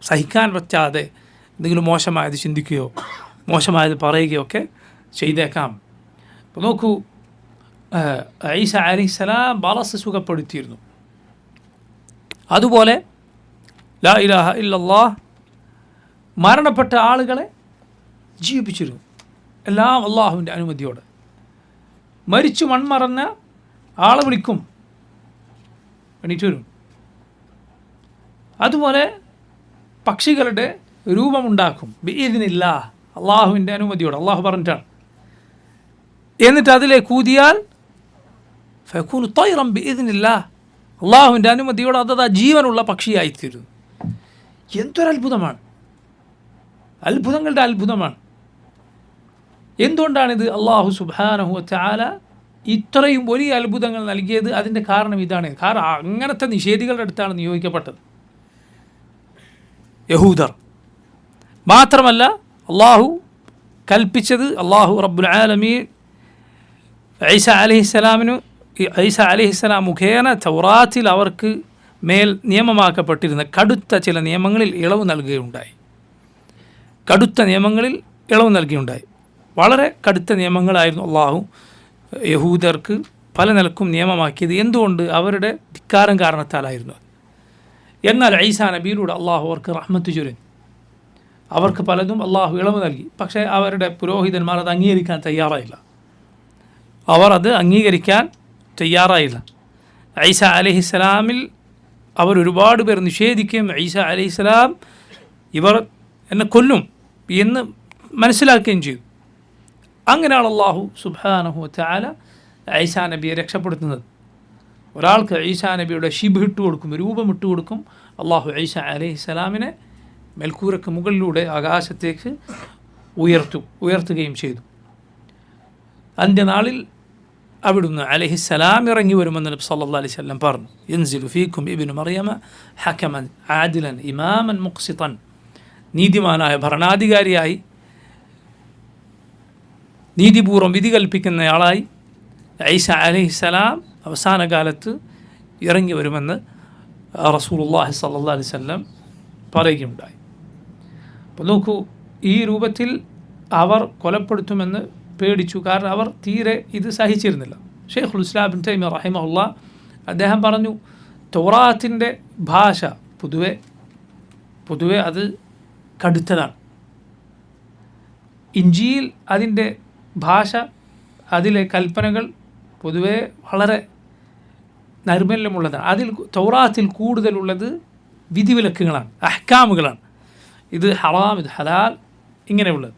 Speaker 1: സഹിക്കാൻ പറ്റാതെ എന്തെങ്കിലും മോശമായത് ചിന്തിക്കുകയോ മോശമായത് പറയുകയോ ഒക്കെ ചെയ്തേക്കാം. അപ്പോൾ നോക്കൂ, ഈസ അലൈഹിസ്സലാം ബറസ് സുഖപ്പെടുത്തിയിരുന്നു. അതുപോലെ ലാ ഇലാഹ ഇല്ലല്ലാഹ്, മരണപ്പെട്ട ആളുകളെ ജീവിപ്പിച്ചിരുന്നു, എല്ലാം അള്ളാഹുവിൻ്റെ അനുമതിയോടെ. മരിച്ചു മൺമറന്ന ആളെ വിളിക്കും, എണീറ്റ് വരും. അതുപോലെ പക്ഷികളുടെ രൂപമുണ്ടാക്കും ബിഇദ്നില്ലാഹ്, അള്ളാഹുവിൻ്റെ അനുമതിയോടെ, അള്ളാഹു പറഞ്ഞിട്ടാണ്. എന്നിട്ട് അതിലേക്ക് ഊതിയാൽ ഫയകൂനു തൈറൻ ബിഇദ്നില്ലാഹ്, അള്ളാഹുവിൻ്റെ അനുമതിയോടെ അതതാ ജീവനുള്ള പക്ഷിയായിത്തീരുന്നു. എന്തൊരത്ഭുതമാണ്, അത്ഭുതങ്ങളുടെ അത്ഭുതമാണ്. എന്തുകൊണ്ടാണിത്? അള്ളാഹു സുബ്ഹാനഹു വ തആല ഇത്രയും വലിയ അത്ഭുതങ്ങൾ നൽകിയത് അതിൻ്റെ കാരണം ഇതാണ്. കാരണം അങ്ങനത്തെ നിഷേധികളുടെ അടുത്താണ് നിയോഗിക്കപ്പെട്ടത് യഹൂദർ. മാത്രമല്ല അള്ളാഹു കൽപ്പിച്ചത്, അള്ളാഹു റബ്ബുൽ ആലമീൻ ഈസ അലൈഹിസ്സലാം മുഖേന തൗറാത്തിൽ അവർക്ക് മേൽ നിയമമാക്കപ്പെട്ടിരുന്ന കടുത്ത ചില നിയമങ്ങളിൽ ഇളവ് നൽകുകയുണ്ടായി. വളരെ കടുത്ത നിയമങ്ങളായിരുന്നു അള്ളാഹു യഹൂദർക്ക് പല നിലക്കും നിയമമാക്കിയത്. എന്തുകൊണ്ട്? അവരുടെ ധിക്കാരം കാരണത്താലായിരുന്നു. എന്നാൽ ഈസാ നബിയിലൂടെ അള്ളാഹു അവർക്ക് റഹ്മത്ത് ചൊരിഞ്ഞു. അവർക്ക് പലതും അള്ളാഹു ഇളവ് നൽകി. പക്ഷേ അവരുടെ പുരോഹിതന്മാർ അത് അംഗീകരിക്കാൻ തയ്യാറായില്ല. ഈസാ അലൈഹിസ്സലാമിൽ അവർ ഒരുപാട് പേർ നിഷേധിക്കുകയും ഈസാ അലൈഹിസ്സലാം ഇവർ എന്നെ കൊല്ലും എന്ന് മനസ്സിലാക്കുകയും ചെയ്തു. അങ്ങനെയാണ് അള്ളാഹു സുബ്ഹാനഹു വ തആല ഈസാ നബിയെ രക്ഷപ്പെടുത്തുന്നത്. ഒരാൾക്ക് ഈസാ നബിയുടെ ഷിബ് ഇട്ട് കൊടുക്കും, രൂപം ഇട്ട് കൊടുക്കും. അള്ളാഹു ഈസാ അലൈഹിസ്സലാമിനെ മേൽക്കൂരക്ക് മുകളിലൂടെ ആകാശത്തേക്ക് ഉയർത്തുകയും ചെയ്തു. അന്ത്യനാളിൽ അവിടുന്ന് അലൈഹിസ്സലാം ഇറങ്ങി വരുമെന്ന് നബി സല്ലല്ലാഹു അലൈഹി വസല്ലം പറഞ്ഞു. യൻസിലു ഫീക്കും ഇബ്നു മറിയമ ഹകമൻ ആദിലൻ ഇമാമൻ മുഖ്സിതൻ, നീതിമാനായ ഭരണാധികാരിയായി നീതിപൂർവ്വം വിധി കൽപ്പിക്കുന്നയാളായി ഈസ അലൈഹിസ്സലാം അവസാന കാലത്ത് ഇറങ്ങി വരുമെന്ന് റസൂലുള്ളാഹി സ്വല്ലല്ലാഹു അലൈഹി വസല്ലം പറയുകയുണ്ടായി. അപ്പോൾ നോക്കൂ, ഈ രൂപത്തിൽ അവർ കൊലപ്പെടുത്തുമെന്ന് പേടിച്ചു. കാരണം അവർ തീരെ ഇത് സഹിച്ചിരുന്നില്ല. ഷെയ്ഖുൽ ഇസ്ലാം ഇബ്നു തൈമിയ്യ റഹിമഹുല്ലാഹ് അദ്ദേഹം പറഞ്ഞു, തൗറാത്തിൻ്റെ ഭാഷ പൊതുവെ അത് കടുത്തതാണ്. ഇഞ്ചീൽ അതിൻ്റെ ഭാഷ, അതിലെ കൽപ്പനകൾ പൊതുവെ വളരെ നൈർമല്യമുള്ളതാണ്. തൗറാത്തിൽ കൂടുതലുള്ളത് വിധിവിലക്കുകളാണ്, അഹ്കാമുകളാണ്. ഇത് ഹറാം, ഇത് ഹലാൽ, ഇങ്ങനെയുള്ളത്.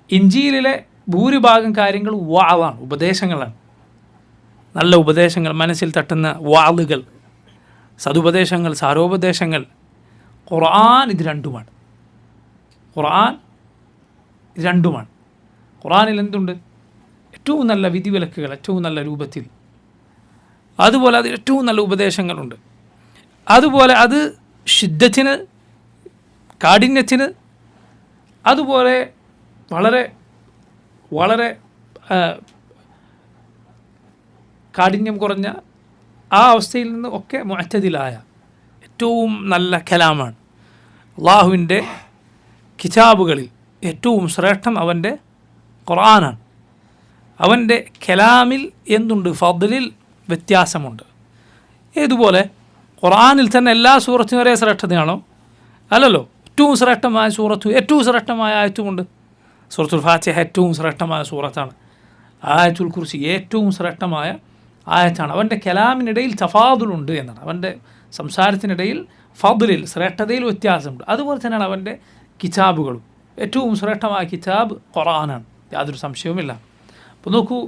Speaker 1: ഇഞ്ചീലിലെ ഭൂരിഭാഗം കാര്യങ്ങൾ വഅദാണ്, ഉപദേശങ്ങളാണ്. നല്ല ഉപദേശങ്ങൾ, മനസ്സിൽ തട്ടുന്ന വാളുകൾ, സതുപദേശങ്ങൾ, സാരോപദേശങ്ങൾ. ഖുർആൻ ഇത് രണ്ടുമാണ്. ഖുർആൻ ഇത് രണ്ടുമാണ്. ഖുർആനിൽ എന്തുണ്ട്? ഏറ്റവും നല്ല വിധിവിലക്കുകൾ, ഏറ്റവും നല്ല രൂപത്തിൽ. അതുപോലെ അത് ഏറ്റവും നല്ല ഉപദേശങ്ങളുണ്ട്. അതുപോലെ അത് ശിദ്ദത്തിന്, കാഠിന്യത്തിന്, അതുപോലെ വളരെ വളരെ കാഠിന്യം കുറഞ്ഞ ആ അവസ്ഥയിൽ നിന്ന് ഒക്കെ മുഅ്തദിലായ ഏറ്റവും നല്ല കലാമാണ്. അള്ളാഹുവിൻ്റെ കിതാബുകളിൽ ഏറ്റവും ശ്രേഷ്ഠം അവൻ്റെ ഖുർആനാണ്. അവൻ്റെ കലാമിൽ എന്തുണ്ട്? ഫദ്ലിൽ വ്യത്യാസമുണ്ട്. ഏതുപോലെ ഖുർആനിൽ തന്നെ എല്ലാ സൂറത്തിനും ഒരേ ശ്രേഷ്ഠതയാണോ? അല്ലല്ലോ. ഏറ്റവും ശ്രേഷ്ഠമായ സൂറത്തും ഏറ്റവും ശ്രേഷ്ഠമായ ആയത്തുമുണ്ട്. സൂറത്തുൽ ഫാത്തിഹ ഏറ്റവും ശ്രേഷ്ഠമായ സൂറത്താണ്. ആയത്തുൽ കുർസി ഏറ്റവും ശ്രേഷ്ഠമായ ആയത്താണ്. അവൻ്റെ കലാമിനിടയിൽ തഫാദുലുണ്ട് എന്നാണ്. അവൻ്റെ സംസാരത്തിനിടയിൽ ഫദ്ലിൽ, ശ്രേഷ്ഠതയിൽ വ്യത്യാസമുണ്ട്. അതുപോലെ തന്നെയാണ് അവൻ്റെ കിതാബുകളും. ഏറ്റവും ശ്രേഷ്ഠമായ കിതാബ് ഖുർആനാണ്, യാതൊരു സംശയവുമില്ല. അപ്പോൾ നോക്കൂ,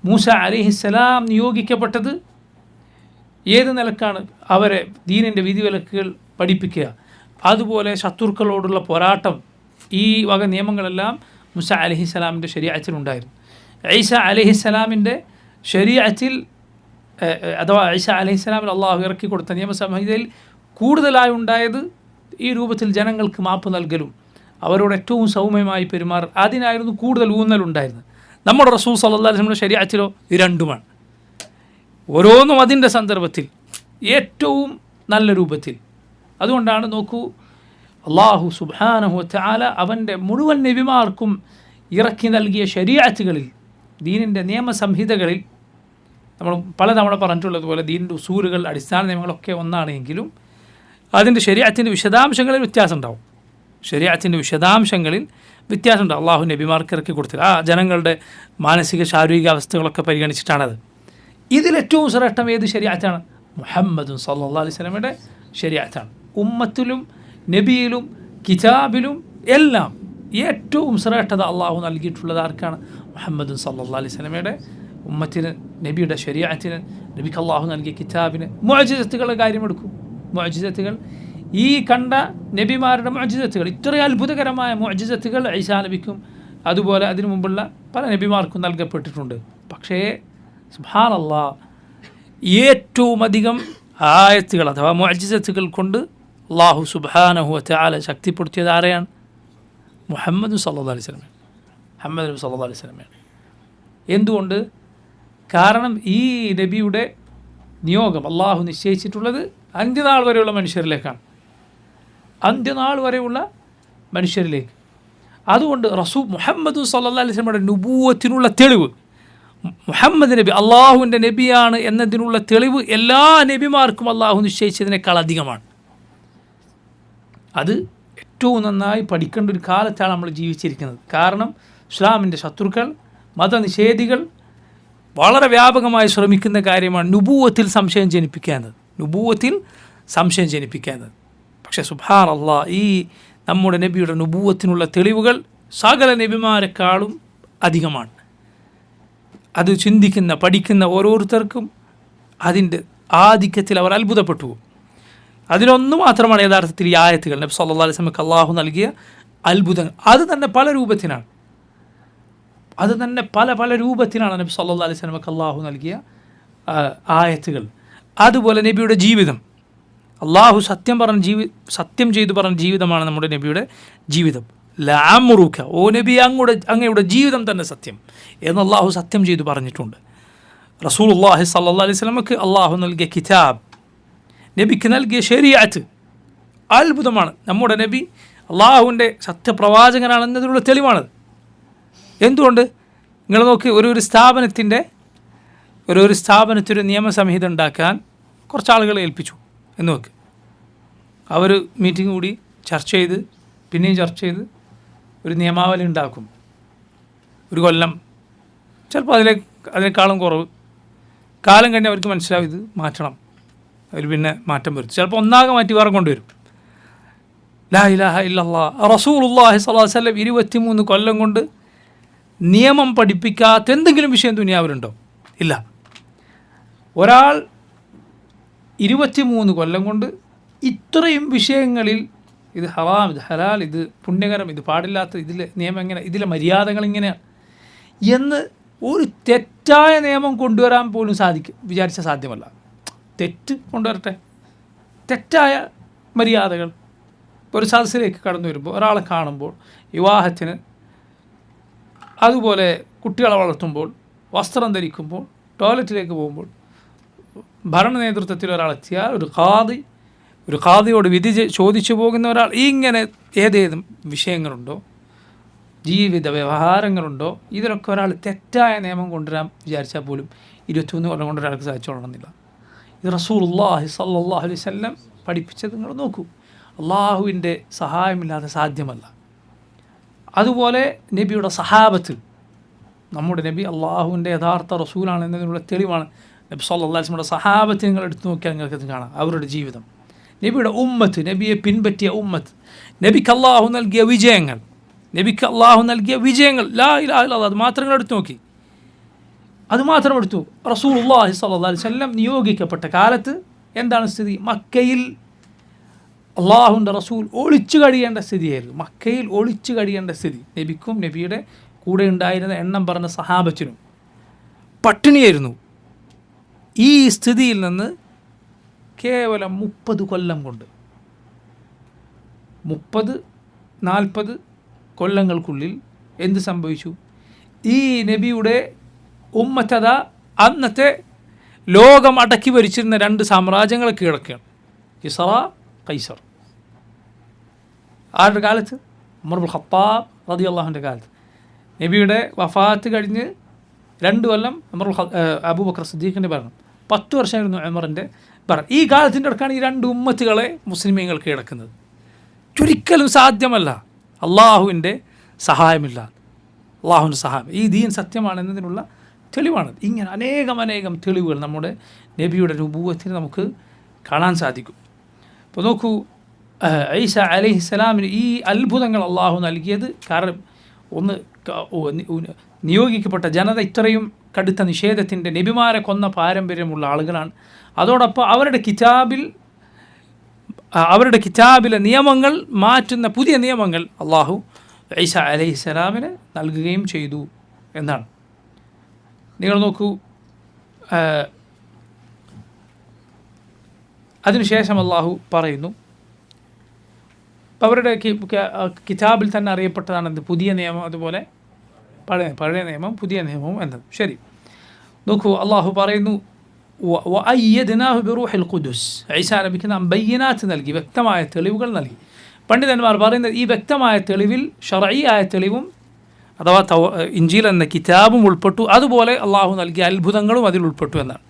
Speaker 1: മൂസ അലൈഹിസ്സലാം നിയോഗിക്കപ്പെട്ടത് ഏത് നിലക്കാണ്? അവരെ ദീനിൻ്റെ വിധിവിലക്കുകൾ പഠിപ്പിക്കുക. അതുപോലെ ശത്രുക്കളോടുള്ള പോരാട്ടം, ഈ വക നിയമങ്ങളെല്ലാം മൂസ അലൈഹിസ്സലാമിൻ്റെ ശരീഅത്തിലുണ്ടായിരുന്നു. ഈസ അലൈഹിസ്സലാമിൻ്റെ ശരീഅത്തിൽ, അഥവാ ഈസ അലൈഹിസ്സലാമിൽ അള്ളാഹു ഇറക്കി കൊടുത്ത നിയമസംഹിതയിൽ കൂടുതലായി ഉണ്ടായത് ഈ രൂപത്തിൽ ജനങ്ങൾക്ക് മാപ്പ് നൽകലും അവരോട് ഏറ്റവും സൗമ്യമായി പെരുമാറും, അതിനായിരുന്നു കൂടുതൽ ഊന്നലുണ്ടായിരുന്നത്. നമ്മുടെ റസൂൽ സല്ലല്ലാഹു അലൈഹി വസല്ലമയുടെ ശരീഅത്തിലോ ഈ രണ്ടുമാണ്. ഓരോന്നും അതിൻ്റെ സന്ദർഭത്തിൽ ഏറ്റവും നല്ല രൂപത്തിൽ. അതുകൊണ്ടാണ് നോക്കൂ, അള്ളാഹു സുബ്ഹാനഹു വതആല അവൻ്റെ മുഴുവൻ നബിമാർക്കും ഇറക്കി നൽകിയ ശരീഅത്തുകളിൽ, ദീനിൻ്റെ നിയമസംഹിതകളിൽ, നമ്മൾ പലതവണ പറഞ്ഞിട്ടുള്ളതുപോലെ ദീനിൻ്റെ ഉസൂലുകൾ, അടിസ്ഥാന നിയമങ്ങളൊക്കെ ഒന്നാണെങ്കിലും അതിൻ്റെ ശരീഅത്തിൻ്റെ വിശദാംശങ്ങളിൽ വ്യത്യാസം ഉണ്ടാവും. ശരീഅത്തിൻ്റെ വിശദാംശങ്ങളിൽ വ്യത്യാസം ഉണ്ടാവും. അള്ളാഹു നബിമാർക്ക് ഇറക്കി കൊടുത്തില്ല. ആ ജനങ്ങളുടെ മാനസിക ശാരീരിക അവസ്ഥകളൊക്കെ പരിഗണിച്ചിട്ടാണത്. ഇതിലേറ്റവും ശ്രേഷ്ഠം ഏത് ശരീഅത്താണ്? മുഹമ്മദ് സല്ലല്ലാഹു അലൈഹി വസല്ലമയുടെ ശരീഅത്താണ്. ഉമ്മത്തിലും നബിയിലും കിതാബിലും എല്ലാം ഏറ്റവും ശ്രേഷ്ഠത അള്ളാഹു നൽകിയിട്ടുള്ളത് ആർക്കാണ്? മുഹമ്മദ് സല്ലല്ലാഹു അലൈഹി വസല്ലമയുടെ ഉമ്മത്തിന്, നബിയുടെ ശരീഅത്തിന്, നബിക്ക് അള്ളാഹു നൽകിയ കിതാബിന്. മുഅ്ജിസത്തുകളുടെ കാര്യമെടുക്കും. മുഅ്ജിസത്തുകൾ, ഈ കണ്ട നബിമാരുടെ മുഅ്ജിസത്തുകൾ, ഇത്രയും അത്ഭുതകരമായ മുഅ്ജിസത്തുകൾ ഈസാ നബിക്കും അതുപോലെ അതിനു മുമ്പുള്ള പല നബിമാർക്കും നൽകപ്പെട്ടിട്ടുണ്ട്. പക്ഷേ സുബ്ഹാനല്ലാഹ്, ഏറ്റവും അധികം ആയത്തുകൾ അഥവാ മുഅ്ജിസത്തുകൾ കൊണ്ട് അള്ളാഹു സുബ്ഹാനഹു വതആല ശക്തിപ്പെടുത്തിയത് ആരെയാണ്? മുഹമ്മദ് സല്ലല്ലാഹു അലൈഹി വസല്ലം. മുഹമ്മദ് നബി സല്ലല്ലാഹു അലൈഹി വസല്ലം. എന്തുകൊണ്ട്? കാരണം ഈ നബിയുടെ നിയോഗം അള്ളാഹു നിശ്ചയിച്ചിട്ടുള്ളത് അന്ത്യനാൾ വരെയുള്ള മനുഷ്യരിലേക്കാണ്. അന്ത്യനാൾ വരെയുള്ള മനുഷ്യരിലേക്ക്. അതുകൊണ്ട് മുഹമ്മദ് സല്ലല്ലാഹു അലൈഹി വസല്ലമയുടെ നുബൂവത്തിനുള്ള തെളിവ്, മുഹമ്മദ് നബി അള്ളാഹുവിൻ്റെ നബിയാണ് എന്നതിനുള്ള തെളിവ് എല്ലാ നബിമാർക്കും അള്ളാഹു നിശ്ചയിച്ചതിനേക്കാൾ അധികമാണ്. അത് ഏറ്റവും നന്നായി പഠിക്കേണ്ട ഒരു കാലത്താണ് നമ്മൾ ജീവിച്ചിരിക്കുന്നത്. കാരണം ഇസ്ലാമിൻ്റെ ശത്രുക്കൾ, മതനിഷേധികൾ വളരെ വ്യാപകമായി ശ്രമിക്കുന്ന കാര്യമാണ് നുബൂവത്തിൽ സംശയം ജനിപ്പിക്കുന്നത്. നുബൂവത്തിൽ സംശയം ജനിപ്പിക്കുന്നത്. പക്ഷേ സുബ്ഹാനല്ലാഹ്, ഈ നമ്മുടെ നബിയുടെ നുബൂവത്തിനുള്ള തെളിവുകൾ സകല നബിമാരെക്കാളും അധികമാണ്. അത് ചിന്തിക്കുന്ന, പഠിക്കുന്ന ഓരോരുത്തർക്കും അതിൻ്റെ ആധിക്യത്തിൽ അവർ അത്ഭുതപ്പെട്ടു. അതിലൊന്നു മാത്രമാണ് യഥാർത്ഥത്തിൽ ഈ ആയത്തുകൾ, നബി സല്ലല്ലാഹു അലൈഹി വസല്ലമക്ക് അള്ളാഹു നൽകിയ അത്ഭുതങ്ങൾ. അത് തന്നെ പല രൂപത്തിലാണ്. അത് തന്നെ പല പല രൂപത്തിലാണ് നബി സല്ലല്ലാഹു അലൈഹി വസല്ലമക്ക് അള്ളാഹു നൽകിയ ആയത്തുകൾ. അതുപോലെ നബിയുടെ ജീവിതം, അള്ളാഹു സത്യം ചെയ്തു പറഞ്ഞ ജീവിതമാണ് നമ്മുടെ നബിയുടെ ജീവിതം. ലഅംറുക, ഓ നബി, അങ്ങയുടെ ജീവിതം തന്നെ സത്യം എന്ന് അള്ളാഹു സത്യം ചെയ്തു പറഞ്ഞിട്ടുണ്ട്. റസൂലുള്ളാഹി സ്വല്ലല്ലാഹു അലൈഹി വസല്ലമക്ക് അള്ളാഹു നൽകിയ കിതാബ്, നബിക്ക് നൽകിയ ശരീഅത്ത് അത്ഭുതമാണ്. നമ്മുടെ നബി അള്ളാഹുവിൻ്റെ സത്യപ്രവാചകനാണെന്നതിനുള്ള തെളിവാണത്. എന്തുകൊണ്ട്? നിങ്ങൾ നോക്ക്, ഒരു സ്ഥാപനത്തിൻ്റെ നിയമസംഹിത ഉണ്ടാക്കാൻ കുറച്ച് ആളുകളെ ഏൽപ്പിച്ചു എന്ന് നോക്ക്. അവർ മീറ്റിംഗ് കൂടി ചർച്ച ചെയ്ത് പിന്നെയും ചർച്ച ചെയ്ത് ഒരു നിയമാവലി ഉണ്ടാക്കും. ഒരു കൊല്ലം, ചിലപ്പോൾ അതിനേക്കാളും കുറവ് കാലം കഴിഞ്ഞ് അവർക്ക് മനസ്സിലാവും ഇത് മാറ്റണം. അവർ പിന്നെ മാറ്റം വരുത്തും. ചിലപ്പോൾ ഒന്നാകെ മാറ്റി വേറെ കൊണ്ടുവരും. ലാ ഇലാഹ ഇല്ലല്ലാഹ് റസൂലുള്ളാഹി സ്വല്ലല്ലാഹു അലൈഹി വസല്ലം 23 കൊല്ലം കൊണ്ട് നിയമം പഠിപ്പിക്കാത്ത എന്തെങ്കിലും വിഷയം ദുനിയാവിലുണ്ടോ? ഇല്ല. ഒരാൾ 23 കൊല്ലം കൊണ്ട് ഇത്രയും വിഷയങ്ങളിൽ ഇത് ഹറാം, ഇത് ഹലാൽ, ഇത് പുണ്യകരം, ഇത് പാടില്ലാത്ത, ഇതിലെ നിയമം എങ്ങനെ, ഇതിലെ മര്യാദകൾ ഇങ്ങനെയാണ് എന്ന് ഒരു തെറ്റായ നിയമം കൊണ്ടുവരാൻ പോലും വിചാരിച്ച സാധ്യമല്ല. തെറ്റ് കൊണ്ടുവരട്ടെ, തെറ്റായ മര്യാദകൾ. ഒരു സദസ്സിലേക്ക് കടന്നു വരുമ്പോൾ, ഒരാളെ കാണുമ്പോൾ, വിവാഹത്തിന്, അതുപോലെ കുട്ടികളെ വളർത്തുമ്പോൾ, വസ്ത്രം ധരിക്കുമ്പോൾ, ടോയ്ലറ്റിലേക്ക് പോകുമ്പോൾ, ഭരണ നേതൃത്വത്തിൽ ഒരാളെത്തിയാൽ ഒരു ഖാദിയോട് വിധി ചോദിച്ചു പോകുന്ന ഒരാൾ, ഇങ്ങനെ ഏതേതും വിഷയങ്ങളുണ്ടോ, ജീവിത വ്യവഹാരങ്ങളുണ്ടോ, ഇതിലൊക്കെ ഒരാൾ തെറ്റായ നിയമം കൊണ്ടുവരാൻ വിചാരിച്ചാൽ പോലും 21 കൊല്ലം കൊണ്ട് ഒരാൾക്ക് സാധിച്ചോളണമെന്നില്ല. ഇത് റസൂലുള്ളാഹി സ്വല്ലല്ലാഹു അലൈഹി വസല്ലം പഠിപ്പിച്ചത് നിങ്ങൾ നോക്കൂ. അള്ളാഹുവിൻ്റെ സഹായമില്ലാതെ സാധ്യമല്ല. അതുപോലെ നബിയുടെ സഹാബത്ത്, നമ്മുടെ നബി അള്ളാഹുവിൻ്റെ യഥാർത്ഥ റസൂലാണ് എന്നതിനുള്ള തെളിവാണ്. നബി സ്വല്ലല്ലാഹു അലൈഹി വസല്ലമയുടെ സഹാബത്ത് നിങ്ങൾ എടുത്തു നോക്കിയാൽ നിങ്ങൾക്കത് കാണാം. അവരുടെ ജീവിതം, നബിയുടെ ഉമ്മത്ത്, നബിയെ പിൻപറ്റിയ ഉമ്മത്ത്, നബിക്ക് അള്ളാഹു നൽകിയ വിജയങ്ങൾ, ലാ ഇലാഹ ഇല്ലല്ലാഹ്, അത് മാത്രം എടുത്തു നോക്കി. അത് മാത്രം എടുത്തു. റസൂലുള്ളാഹി സ്വല്ലല്ലാഹു അലൈഹി വസല്ലം നിയോഗിക്കപ്പെട്ട കാലത്ത് എന്താണ് സ്ഥിതി? മക്കയിൽ അള്ളാഹുവിൻ്റെ റസൂൽ ഒളിച്ചു കഴിയേണ്ട സ്ഥിതിയായിരുന്നു. മക്കയിൽ ഒളിച്ചു കഴിയേണ്ട സ്ഥിതി. നബിക്കും നബിയുടെ കൂടെ ഉണ്ടായിരുന്ന എണ്ണം പറഞ്ഞ സഹാബത്തിനും പട്ടിണിയായിരുന്നു. ഈ സ്ഥിതിയിൽ നിന്ന് കേവലം 30 കൊല്ലം കൊണ്ട്, 30-40 കൊല്ലങ്ങൾക്കുള്ളിൽ എന്ത് സംഭവിച്ചു? ഈ നബിയുടെ ഉമ്മത്തത അന്നത്തെ ലോകം അടക്കി ഭരിച്ചിരുന്ന 2 സാമ്രാജ്യങ്ങളെ കീഴടക്കുകയാണ്. കിസ്റ, കൈസർ. ആരുടെ കാലത്ത്? ഉമർ ഇബ്നുൽ ഖത്താബ് റളിയല്ലാഹുവിൻ്റെ കാലത്ത്. നബിയുടെ വഫാത്ത് കഴിഞ്ഞ് 2 കൊല്ലം അബൂബക്കർ സിദ്ദീഖിൻ്റെ ഭരണം. 10 വർഷമായിരുന്നു ഉമറിൻ്റെ ഭരണം. ഈ കാലത്തിൻ്റെ ഇടക്കാണ് ഈ 2 ഉമ്മത്തുകളെ മുസ്ലിമീങ്ങൾ കീഴടക്കുന്നത്. ഒരിക്കലും സാധ്യമല്ല അള്ളാഹുവിൻ്റെ സഹായമില്ല. അള്ളാഹുവിൻ്റെ സഹായം, ഈ ദീൻ സത്യമാണെന്നതിനുള്ള തെളിവാണ്. ഇങ്ങനെ അനേകം തെളിവുകൾ നമ്മുടെ നബിയുടെ നുബുവത്തിന് നമുക്ക് കാണാൻ സാധിക്കും. അപ്പോൾ നോക്കൂ, ഈസ അലൈഹിസ്സലാമിന് ഈ അത്ഭുതങ്ങൾ അള്ളാഹു നൽകിയത് കാരണം ഒന്ന്, നിയോഗിക്കപ്പെട്ട ജനത ഇത്രയും കടുത്ത നിഷേധത്തിൻ്റെ, നബിമാരെ കൊന്ന പാരമ്പര്യമുള്ള ആളുകളാണ്. അതോടൊപ്പം അവരുടെ കിതാബിലെ നിയമങ്ങൾ മാറ്റുന്ന പുതിയ നിയമങ്ങൾ അള്ളാഹു ഈസ അലൈഹിസ്സലാമിന് നൽകുകയും ചെയ്തു എന്നാണ്. നിങ്ങൾ നോക്കൂ, അതിനുശേഷം അള്ളാഹു പറയുന്നു, അവരുടെ കിതാബിൽ തന്നെ അറിയപ്പെട്ടതാണ് പുതിയ നിയമം, അതുപോലെ പഴയ നിയമം, പുതിയ നിയമവും എന്നത്. ശരി, നോക്കൂ, അള്ളാഹു പറയുന്നു, വഅയ്യദ്നാഹു ബിറൂഹിൽ ഖുദുസ്. ഈസാ നബിക്ക് നാം ബയ്യനാത്ത് നൽകി, വ്യക്തമായ തെളിവുകൾ നൽകി. പണ്ഡിതന്മാർ പറയുന്നത് ഈ വ്യക്തമായ തെളിവിൽ ശർഈയായ തെളിവും അഥവാ ഇഞ്ചീൽ എന്ന കിതാബും ഉൾപ്പെട്ടു. അതുപോലെ അള്ളാഹു നൽകിയ അത്ഭുതങ്ങളും അതിൽ ഉൾപ്പെട്ടു എന്നാണ്.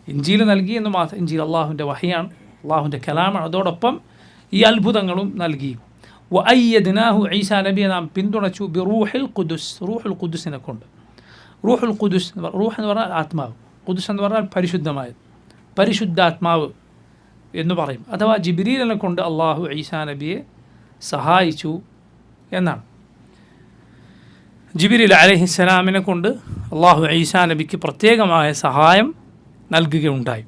Speaker 1: ഇഞ്ചീൽ നൽകി എന്ന് മാത്രം, ഇഞ്ചീൽ അള്ളാഹുവിൻ്റെ വഹിയാണ്, അള്ളാഹുവിൻ്റെ കലാമാണ്. അതോടൊപ്പം ഈ അത്ഭുതങ്ങളും നൽകി. വഅയ്യദ്നാഹു, ഈസാ നബിയെ നാം പിന്തുണച്ചു, ബിറൂഹിൽ ഖുദുസ്, റൂഹുൽ ഖുദുസിനെ കൊണ്ട്. റൂഹുൽ ഖുദുസ്, റൂഹ് എന്ന് പറഞ്ഞാൽ ആത്മാവ്, ഖുദുസ് എന്ന് പറഞ്ഞാൽ പരിശുദ്ധമായത്, പരിശുദ്ധാത്മാവ് എന്ന് പറയും. അഥവാ ജിബ്രീലിനെ കൊണ്ട് അള്ളാഹു ഈസാ നബിയെ സഹായിച്ചു എന്നാണ്. ജിബ്രീൽ അലൈഹിസ്സലാമിനെ കൊണ്ട് അള്ളാഹു ഈസാ നബിക്ക് പ്രത്യേകമായ സഹായം നൽകുകയുണ്ടായി.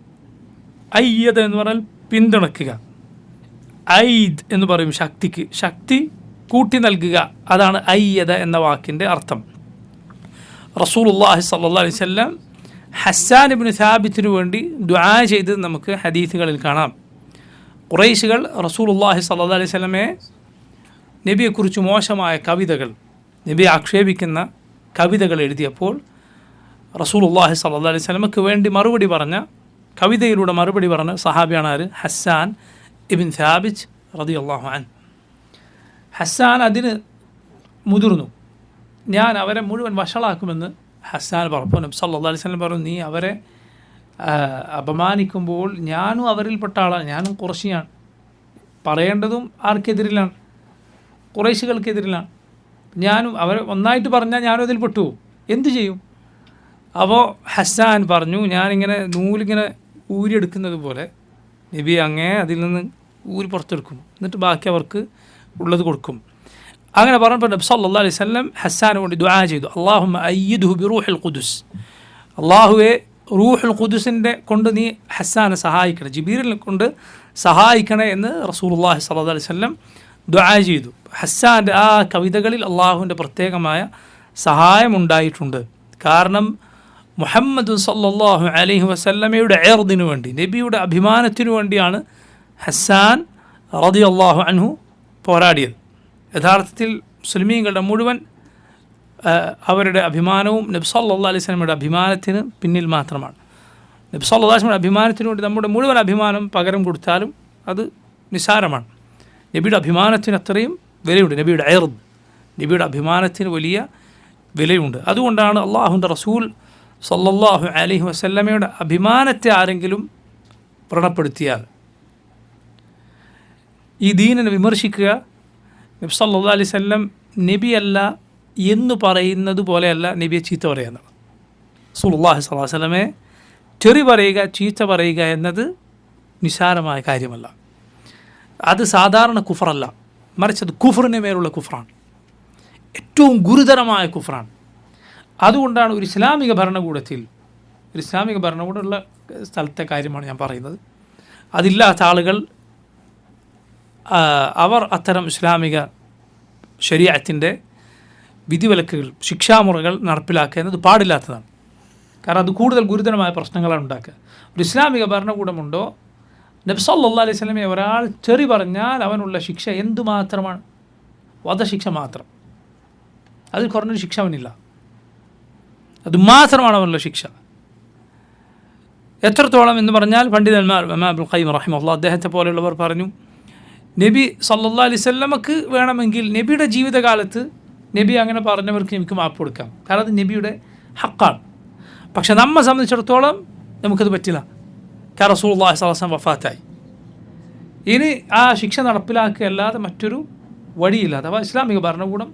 Speaker 1: അയ്യദ് എന്ന് പറഞ്ഞാൽ പിന്തുണയ്ക്കുക, ഐദ് എന്ന് പറയും ശക്തിക്ക്, ശക്തി കൂട്ടി നൽകുക, അതാണ് അയ്യദ എന്ന വാക്കിൻ്റെ അർത്ഥം. റസൂലുള്ളാഹി സ്വല്ലല്ലാഹു അലൈഹി വസല്ലം ഹസ്സാൻ ഇബ്നു സാബിത്തിന് വേണ്ടി ദുആ ചെയ്ത് നമുക്ക് ഹദീസുകളിൽ കാണാം. ഖുറൈശികൾ റസൂലുള്ളാഹി സ്വല്ലല്ലാഹു അലൈഹി വസല്ലമയെ നബിയെക്കുറിച്ച് മോശമായ കവിതകൾ, നബിയെ ആക്ഷേപിക്കുന്ന കവിതകൾ എഴുതിയപ്പോൾ റസൂലുള്ളാഹി സ്വല്ലല്ലാഹു അലൈഹി വസല്ലമക്ക് വേണ്ടി കവിതയിലൂടെ മറുപടി പറഞ്ഞ സഹാബിയാണ് ആര്? ഹസ്സാൻ ഇബ്ൻ സാബിത്ത് റളിയല്ലാഹു അൻഹു. ഹസ്സാൻ അതിന് മുതിർന്നു. ഞാൻ അവരെ മുഴുവൻ വഷളാക്കുമെന്ന് ഹസ്സാൻ പറഞ്ഞു. നബി സല്ലല്ലാഹു അലൈഹി വസല്ലം പറഞ്ഞു, നീ അവരെ അപമാനിക്കുമ്പോൾ ഞാനും അവരിൽപ്പെട്ട ആളാണ്, ഞാനും ഖുറൈശിയാണ്. പറയേണ്ടതും ആർക്കെതിരിലാണ്? ഖുറൈശികൾക്കെതിരിലാണ്. ഞാനും അവരെ ഒന്നായിട്ട് പറഞ്ഞാൽ ഞാനും അതിൽ പെട്ടു, എന്തു ചെയ്യും? അപ്പോൾ ഹസ്സാൻ പറഞ്ഞു, ഞാനിങ്ങനെ നൂലിങ്ങനെ ഊരിയെടുക്കുന്നത് പോലെ നബി അങ്ങേ അതിൽ നിന്ന് ഊരി പുറത്തെടുക്കും, എന്നിട്ട് ബാക്കി അവർക്ക് ഉള്ളത് കൊടുക്കും. അങ്ങനെ പറഞ്ഞപ്പോൾ നബി സല്ലല്ലാഹു അലൈഹി വസല്ലം ഹസ്സാനെ കൊണ്ട് ദുആ ചെയ്തു, അല്ലാഹുമ്മ അയ്യിദ്ഹു ബിറൂഹിൽ ഖുദുസ്, അള്ളാഹുവെ റൂഹുൽ ഖുദുസിൻ്റെ കൊണ്ട് നീ ഹസ്സാനെ സഹായിക്കണം, ജിബീറിനെ കൊണ്ട് സഹായിക്കണേ എന്ന് റസൂലുള്ളാഹി സ്വല്ലല്ലാഹു അലൈഹി വസല്ലം ദുആ ചെയ്തു. ഹസ്സാൻ്റെ ആ കവിതകളിൽ അള്ളാഹുവിൻ്റെ പ്രത്യേകമായ സഹായമുണ്ടായിട്ടുണ്ട്. കാരണം മുഹമ്മദ് സല്ലല്ലാഹു അലൈഹി വസല്ലമയുടെ ഇർദിനു വേണ്ടി, നബിയുടെ അഭിമാനത്തിനു വേണ്ടിയാണ് ഹസ്സാൻ റളിയല്ലാഹു അൻഹു പോരാടിയത്. യഥാർത്ഥത്തിൽ മുസ്ലിമീങ്ങളുടെ മുഴുവൻ അവരുടെ അഭിമാനവും നബി സല്ലല്ലാഹു അലൈഹി വസല്ലമയുടെ അഭിമാനത്തിന് പിന്നിൽ മാത്രമാണ്. നബി സല്ലല്ലാഹു അലൈഹി വസല്ലമയുടെ അഭിമാനത്തിന് വേണ്ടി നമ്മുടെ മുഴുവൻ അഭിമാനം പകരം കൊടുത്താലും അത് നിസ്സാരമാണ്. നബിയുടെ അഭിമാനത്തിന് അത്രയും വിലയുണ്ട്. നബിയുടെ ഇർദ്, നബിയുടെ അഭിമാനത്തിന് വലിയ വിലയുണ്ട്. അതുകൊണ്ടാണ് അള്ളാഹുവിൻ്റെ റസൂൽ സല്ലല്ലാഹു അലൈഹി വസല്ലമയുടെ അഭിമാനത്തെ ആരെങ്കിലും വ്രണപ്പെടുത്തിയാൽ, ഈ ദീനിനെ വിമർശിക്കുക, നബി സല്ലല്ലാഹു അലൈഹി വസല്ലം നബിയല്ല എന്ന് പറയുന്നത് പോലെയല്ല നബിയെ ചീത്ത പറയുക എന്നുള്ളത്. റസൂലുള്ളാഹി സ്വല്ലല്ലാഹു അലൈഹി വസല്ലമയെ ചെറി പറയുക, ചീത്ത പറയുക എന്നത് നിസ്സാരമായ കാര്യമല്ല. അത് സാധാരണ കുഫറല്ല, മറിച്ച് അത് കുഫറിന് മേലുള്ള കുഫറാണ്, ഏറ്റവും ഗുരുതരമായ കുഫറാണ്. അതുകൊണ്ടാണ് ഒരു ഇസ്ലാമിക ഭരണകൂടമുള്ള സ്ഥലത്തെ കാര്യമാണ് ഞാൻ പറയുന്നത്. അതില്ലാത്ത ആളുകൾ അവർ അത്തരം ഇസ്ലാമിക ശരീഅത്തിൻ്റെ വിധിവിലക്കുകൾ, ശിക്ഷാമുറകൾ നടപ്പിലാക്കുന്നത് പാടില്ലാത്തതാണ്. കാരണം അത് കൂടുതൽ ഗുരുതരമായ പ്രശ്നങ്ങളാണ് ഉണ്ടാക്കുക. ഒരു ഇസ്ലാമിക ഭരണകൂടമുണ്ടോ, നബി സല്ലല്ലാഹു അലൈഹി വസല്ലമയെ ഒരാൾ ചെറി പറഞ്ഞാൽ അവനുള്ള ശിക്ഷ എന്തുമാത്രമാണ്? വധശിക്ഷ മാത്രം. അതിൽ കുറഞ്ഞൊരു ശിക്ഷ അവനില്ല. അതുമാത്രമാണ് അവനുള്ള ശിക്ഷ. എത്രത്തോളം എന്ന് പറഞ്ഞാൽ പണ്ഡിതന്മാർ, ഇമാം ഇബ്നുൽ ഖയ്യിം റഹിമഹുല്ലാഹ് അദ്ദേഹത്തെ പോലെയുള്ളവർ പറഞ്ഞു, നബി സല്ലല്ലാഹു അലൈഹി വസല്ലമക്ക് വേണമെങ്കിൽ നബിയുടെ ജീവിതകാലത്ത് നബി അങ്ങനെ പറഞ്ഞവർക്ക് നമുക്ക് മാപ്പ് കൊടുക്കാം, കാരണം അത് നബിയുടെ ഹക്കാണ്. പക്ഷെ നമ്മെ സംബന്ധിച്ചിടത്തോളം നമുക്കത് പറ്റില്ല, കാരണം റസൂലുള്ളാഹി സ്വല്ലല്ലാഹു അലൈഹി വസല്ലം വഫാത്തായി. ഇനി ആ ശിക്ഷ നടപ്പിലാക്കുകയല്ലാതെ മറ്റൊരു വഴിയില്ല. അഥവാ ഇസ്ലാമിക ഭരണകൂടം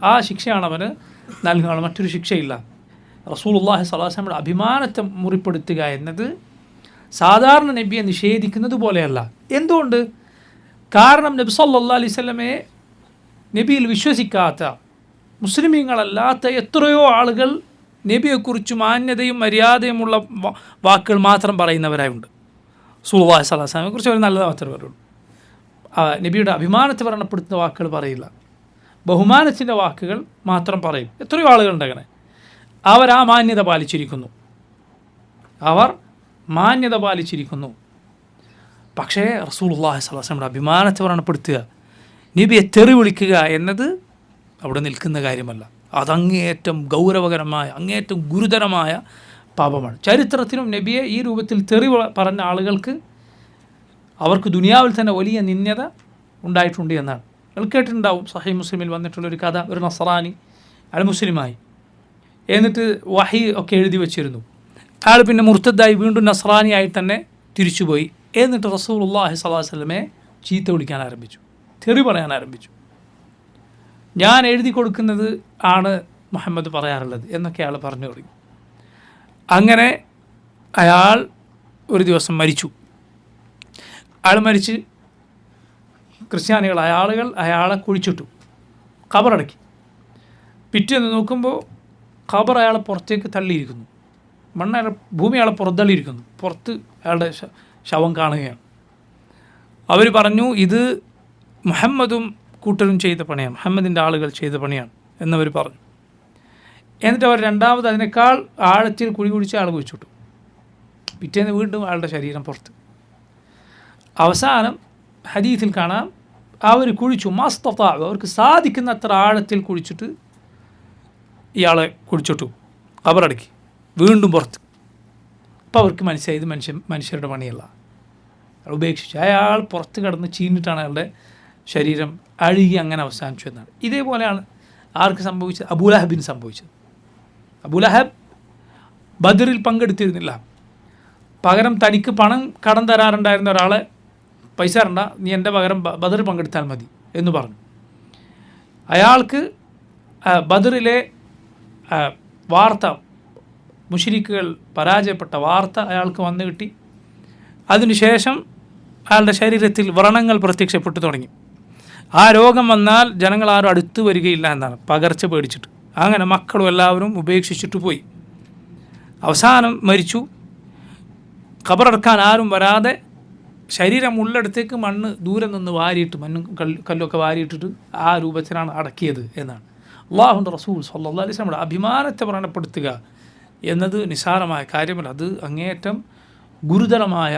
Speaker 1: ആ ശിക്ഷയാണ് അവന് നൽകുക, മറ്റൊരു ശിക്ഷയില്ല. റസൂലുള്ളാഹി സ്വല്ലല്ലാഹു അലൈഹി വസല്ലമയുടെ അഭിമാനത്തെ മുറിപ്പെടുത്തുക എന്നത് സാധാരണ നബിയെ നിഷേധിക്കുന്നത് പോലെയല്ല. എന്തുകൊണ്ട്? കാരണം നബി സല്ലല്ലാഹു അലൈഹി വസല്ലമയെ നബിയിൽ വിശ്വസിക്കാത്ത മുസ്ലിമീങ്ങളല്ലാത്ത എത്രയോ ആളുകൾ നബിയെക്കുറിച്ച് മാന്യതയും മര്യാദയുമുള്ള വാക്കുകൾ മാത്രം പറയുന്നവരായുണ്ട്. റസൂലുള്ളാഹി സ്വല്ലല്ലാഹു അലൈഹി വസല്ലമയെക്കുറിച്ച് ഒരു നല്ലത് മാത്രമേ പറയുള്ളൂ. നബിയുടെ അഭിമാനത്തെ വ്രണപ്പെടുത്തുന്ന വാക്കുകൾ പറയില്ല, ബഹുമാനത്തിൻ്റെ വാക്കുകൾ മാത്രം പറയും. എത്രയോ ആളുകളുണ്ട് അങ്ങനെ. അവർ ആ മാന്യത പാലിച്ചിരിക്കുന്നു. പക്ഷേ റസൂലുള്ളാഹി സ്വല്ലല്ലാഹു അലൈഹി വസല്ലമയുടെ അഭിമാനത്തെ വ്രണപ്പെടുത്തുക, നബിയെ തെറി വിളിക്കുക എന്നത് അവിടെ നിൽക്കുന്ന കാര്യമല്ല. അതങ്ങേയറ്റം ഗൗരവകരമായ, അങ്ങേയറ്റം ഗുരുതരമായ പാപമാണ്. ചരിത്രത്തിലും നബിയെ ഈ രൂപത്തിൽ തെറി പറഞ്ഞ ആളുകൾക്ക് അവർക്ക് ദുനിയാവിൽ തന്നെ വലിയ നിന്ദ്യത ഉണ്ടായിട്ടുണ്ട് എന്നാണ്. നിങ്ങൾ കേട്ടിട്ടുണ്ടാവും, സഹീഹ് മുസ്ലിമിൽ വന്നിട്ടുള്ളൊരു കഥ. ഒരു നസ്രാനി അയാൾ മുസ്ലിമായി, എന്നിട്ട് വഹി ഒക്കെ എഴുതി വച്ചിരുന്നു. അയാൾ പിന്നെ മുർത്തദ്ദായി വീണ്ടും നസ്രാനിയായി തന്നെ തിരിച്ചുപോയി. എന്നിട്ട് റസൂലുള്ളാഹി സ്വല്ലല്ലാഹു അലൈഹി വസല്ലമയെ ചീത്ത വിളിക്കാൻ ആരംഭിച്ചു, തെറി പറയാൻ ആരംഭിച്ചു. ഞാൻ എഴുതി കൊടുക്കുന്നത് ആണ് മുഹമ്മദ് പറയാറുള്ളത് എന്നൊക്കെ അയാൾ പറഞ്ഞു തുടങ്ങി. അങ്ങനെ അയാൾ ഒരു ദിവസം മരിച്ചു. അയാൾ മരിച്ച് ക്രിസ്ത്യാനികളായ ആളുകൾ അയാളെ കുഴിച്ചിട്ടു, ഖബറടക്കി. പിറ്റേന്ന് നോക്കുമ്പോൾ ഖബർ അയാളെ പുറത്തേക്ക് തള്ളിയിരിക്കുന്നു, ഭൂമി അയാളെ പുറത്തള്ളിയിരിക്കുന്നു. പുറത്ത് അയാളുടെ ശവം കാണുകയാണ്. അവർ പറഞ്ഞു, ഇത് മുഹമ്മദും കൂട്ടരും ചെയ്ത പണിയാണ്, മുഹമ്മദിൻ്റെ ആളുകൾ ചെയ്ത പണിയാണ് എന്നവർ പറഞ്ഞു. എന്നിട്ട് അവർ രണ്ടാമത് അതിനേക്കാൾ ആഴത്തിൽ കുഴി കുഴിച്ച് ആൾ കുഴിച്ചിട്ടു. പിറ്റേന്ന് വീണ്ടും അയാളുടെ ശരീരം പുറത്ത്. അവസാനം ഹദീസിൽ കാണാം, അവർ കുഴിച്ചു മസ്തഫാവ്, അവർക്ക് സാധിക്കുന്ന അത്ര ആഴത്തിൽ കുഴിച്ചിട്ട് ഇയാളെ കുഴിച്ചിട്ടു, ഖബറടക്കി, വീണ്ടും പുറത്ത്. അപ്പോൾ അവർക്ക് മനസ്സിലായി ഇത് മനുഷ്യരുടെ പണിയല്ല, ഉപേക്ഷിച്ചു. അയാൾ പുറത്ത് കിടന്ന് ചീഞ്ഞിട്ടാണ് അയാളുടെ ശരീരം അഴുകി അങ്ങനെ അവസാനിച്ചു എന്നാണ്. ഇതേപോലെയാണ് ആർക്ക് സംഭവിച്ചത്? അബൂലഹബിന് സംഭവിച്ചത്. അബൂലഹബ് ബദറിൽ പങ്കെടുത്തിരുന്നില്ല, പകരം തനിക്ക് പണം കടം തരാറുണ്ടായിരുന്ന ഒരാളെ, പൈസ തരണ്ട, നീ എൻ്റെ പകരം ബദറിൽ പങ്കെടുത്താൽ മതി എന്ന് പറഞ്ഞു. അയാൾക്ക് ബദറിലെ വാർത്ത, മുശ്രിക്കുകൾ പരാജയപ്പെട്ട വാർത്ത അയാൾക്ക് വന്നു കിട്ടി. അതിനുശേഷം അയാളുടെ ശരീരത്തിൽ വ്രണങ്ങൾ പ്രത്യക്ഷപ്പെട്ടു തുടങ്ങി. ആ രോഗം വന്നാൽ ജനങ്ങൾ ആരും അടുത്ത് വരികയില്ല എന്നാണ്, പകർച്ച പേടിച്ചിട്ട്. അങ്ങനെ മക്കളും എല്ലാവരും ഉപേക്ഷിച്ചിട്ട് പോയി. അവസാനം മരിച്ചു. ഖബറടക്കാൻ ആരും വരാതെ ശരീരം ഉള്ളിടത്തേക്ക് മണ്ണ് ദൂരെ നിന്ന് വാരിയിട്ട് മണ്ണും കല്ലൊക്കെ വാരിയിട്ടിട്ട് ആ രൂപത്തിലാണ് അടക്കിയത് എന്നാണ്. അല്ലാഹുവിൻ്റെ റസൂൽ സ്വല്ലല്ലാഹു അലൈഹി വസല്ലം അഭിമാനത്തെ വ്രണപ്പെടുത്തുക എന്നത് നിസ്സാരമായ കാര്യമല്ല. അത് അങ്ങേയറ്റം ഗുരുതരമായ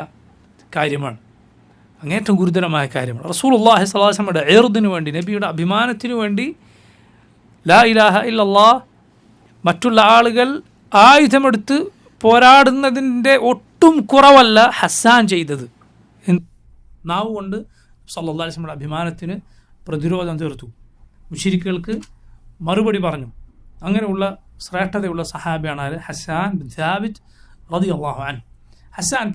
Speaker 1: കാര്യമാണ്. റസൂലുള്ളാഹി സ്വല്ലല്ലാഹു അലൈഹി വസല്ലമയുടെ ഇർദിന് വേണ്ടി, നബിയുടെ അഭിമാനത്തിനു വേണ്ടി ലാ ഇലാഹ ഇല്ലല്ലാഹ് മറ്റുള്ള ആളുകൾ ആയുധമെടുത്ത് പോരാടുന്നതിൻ്റെ ഒട്ടും കുറവല്ല ഹസ്സാൻ ചെയ്തത്. നാവ് കൊണ്ട് സല്ലല്ലാഹു അലൈഹി വസല്ലമയുടെ അഭിമാനത്തിന് പ്രതിരോധം തീർത്തു, മുശ്രിക്കുകൾക്ക് മറുപടി പറഞ്ഞു. അങ്ങനെയുള്ള ശ്രേഷ്ഠതയുള്ള സഹാബിയാണ് ഹസ്സാൻ ബിൻ സാബിത്ത് റളിയല്ലാഹു അൻഹു. ഹസ്സാൻ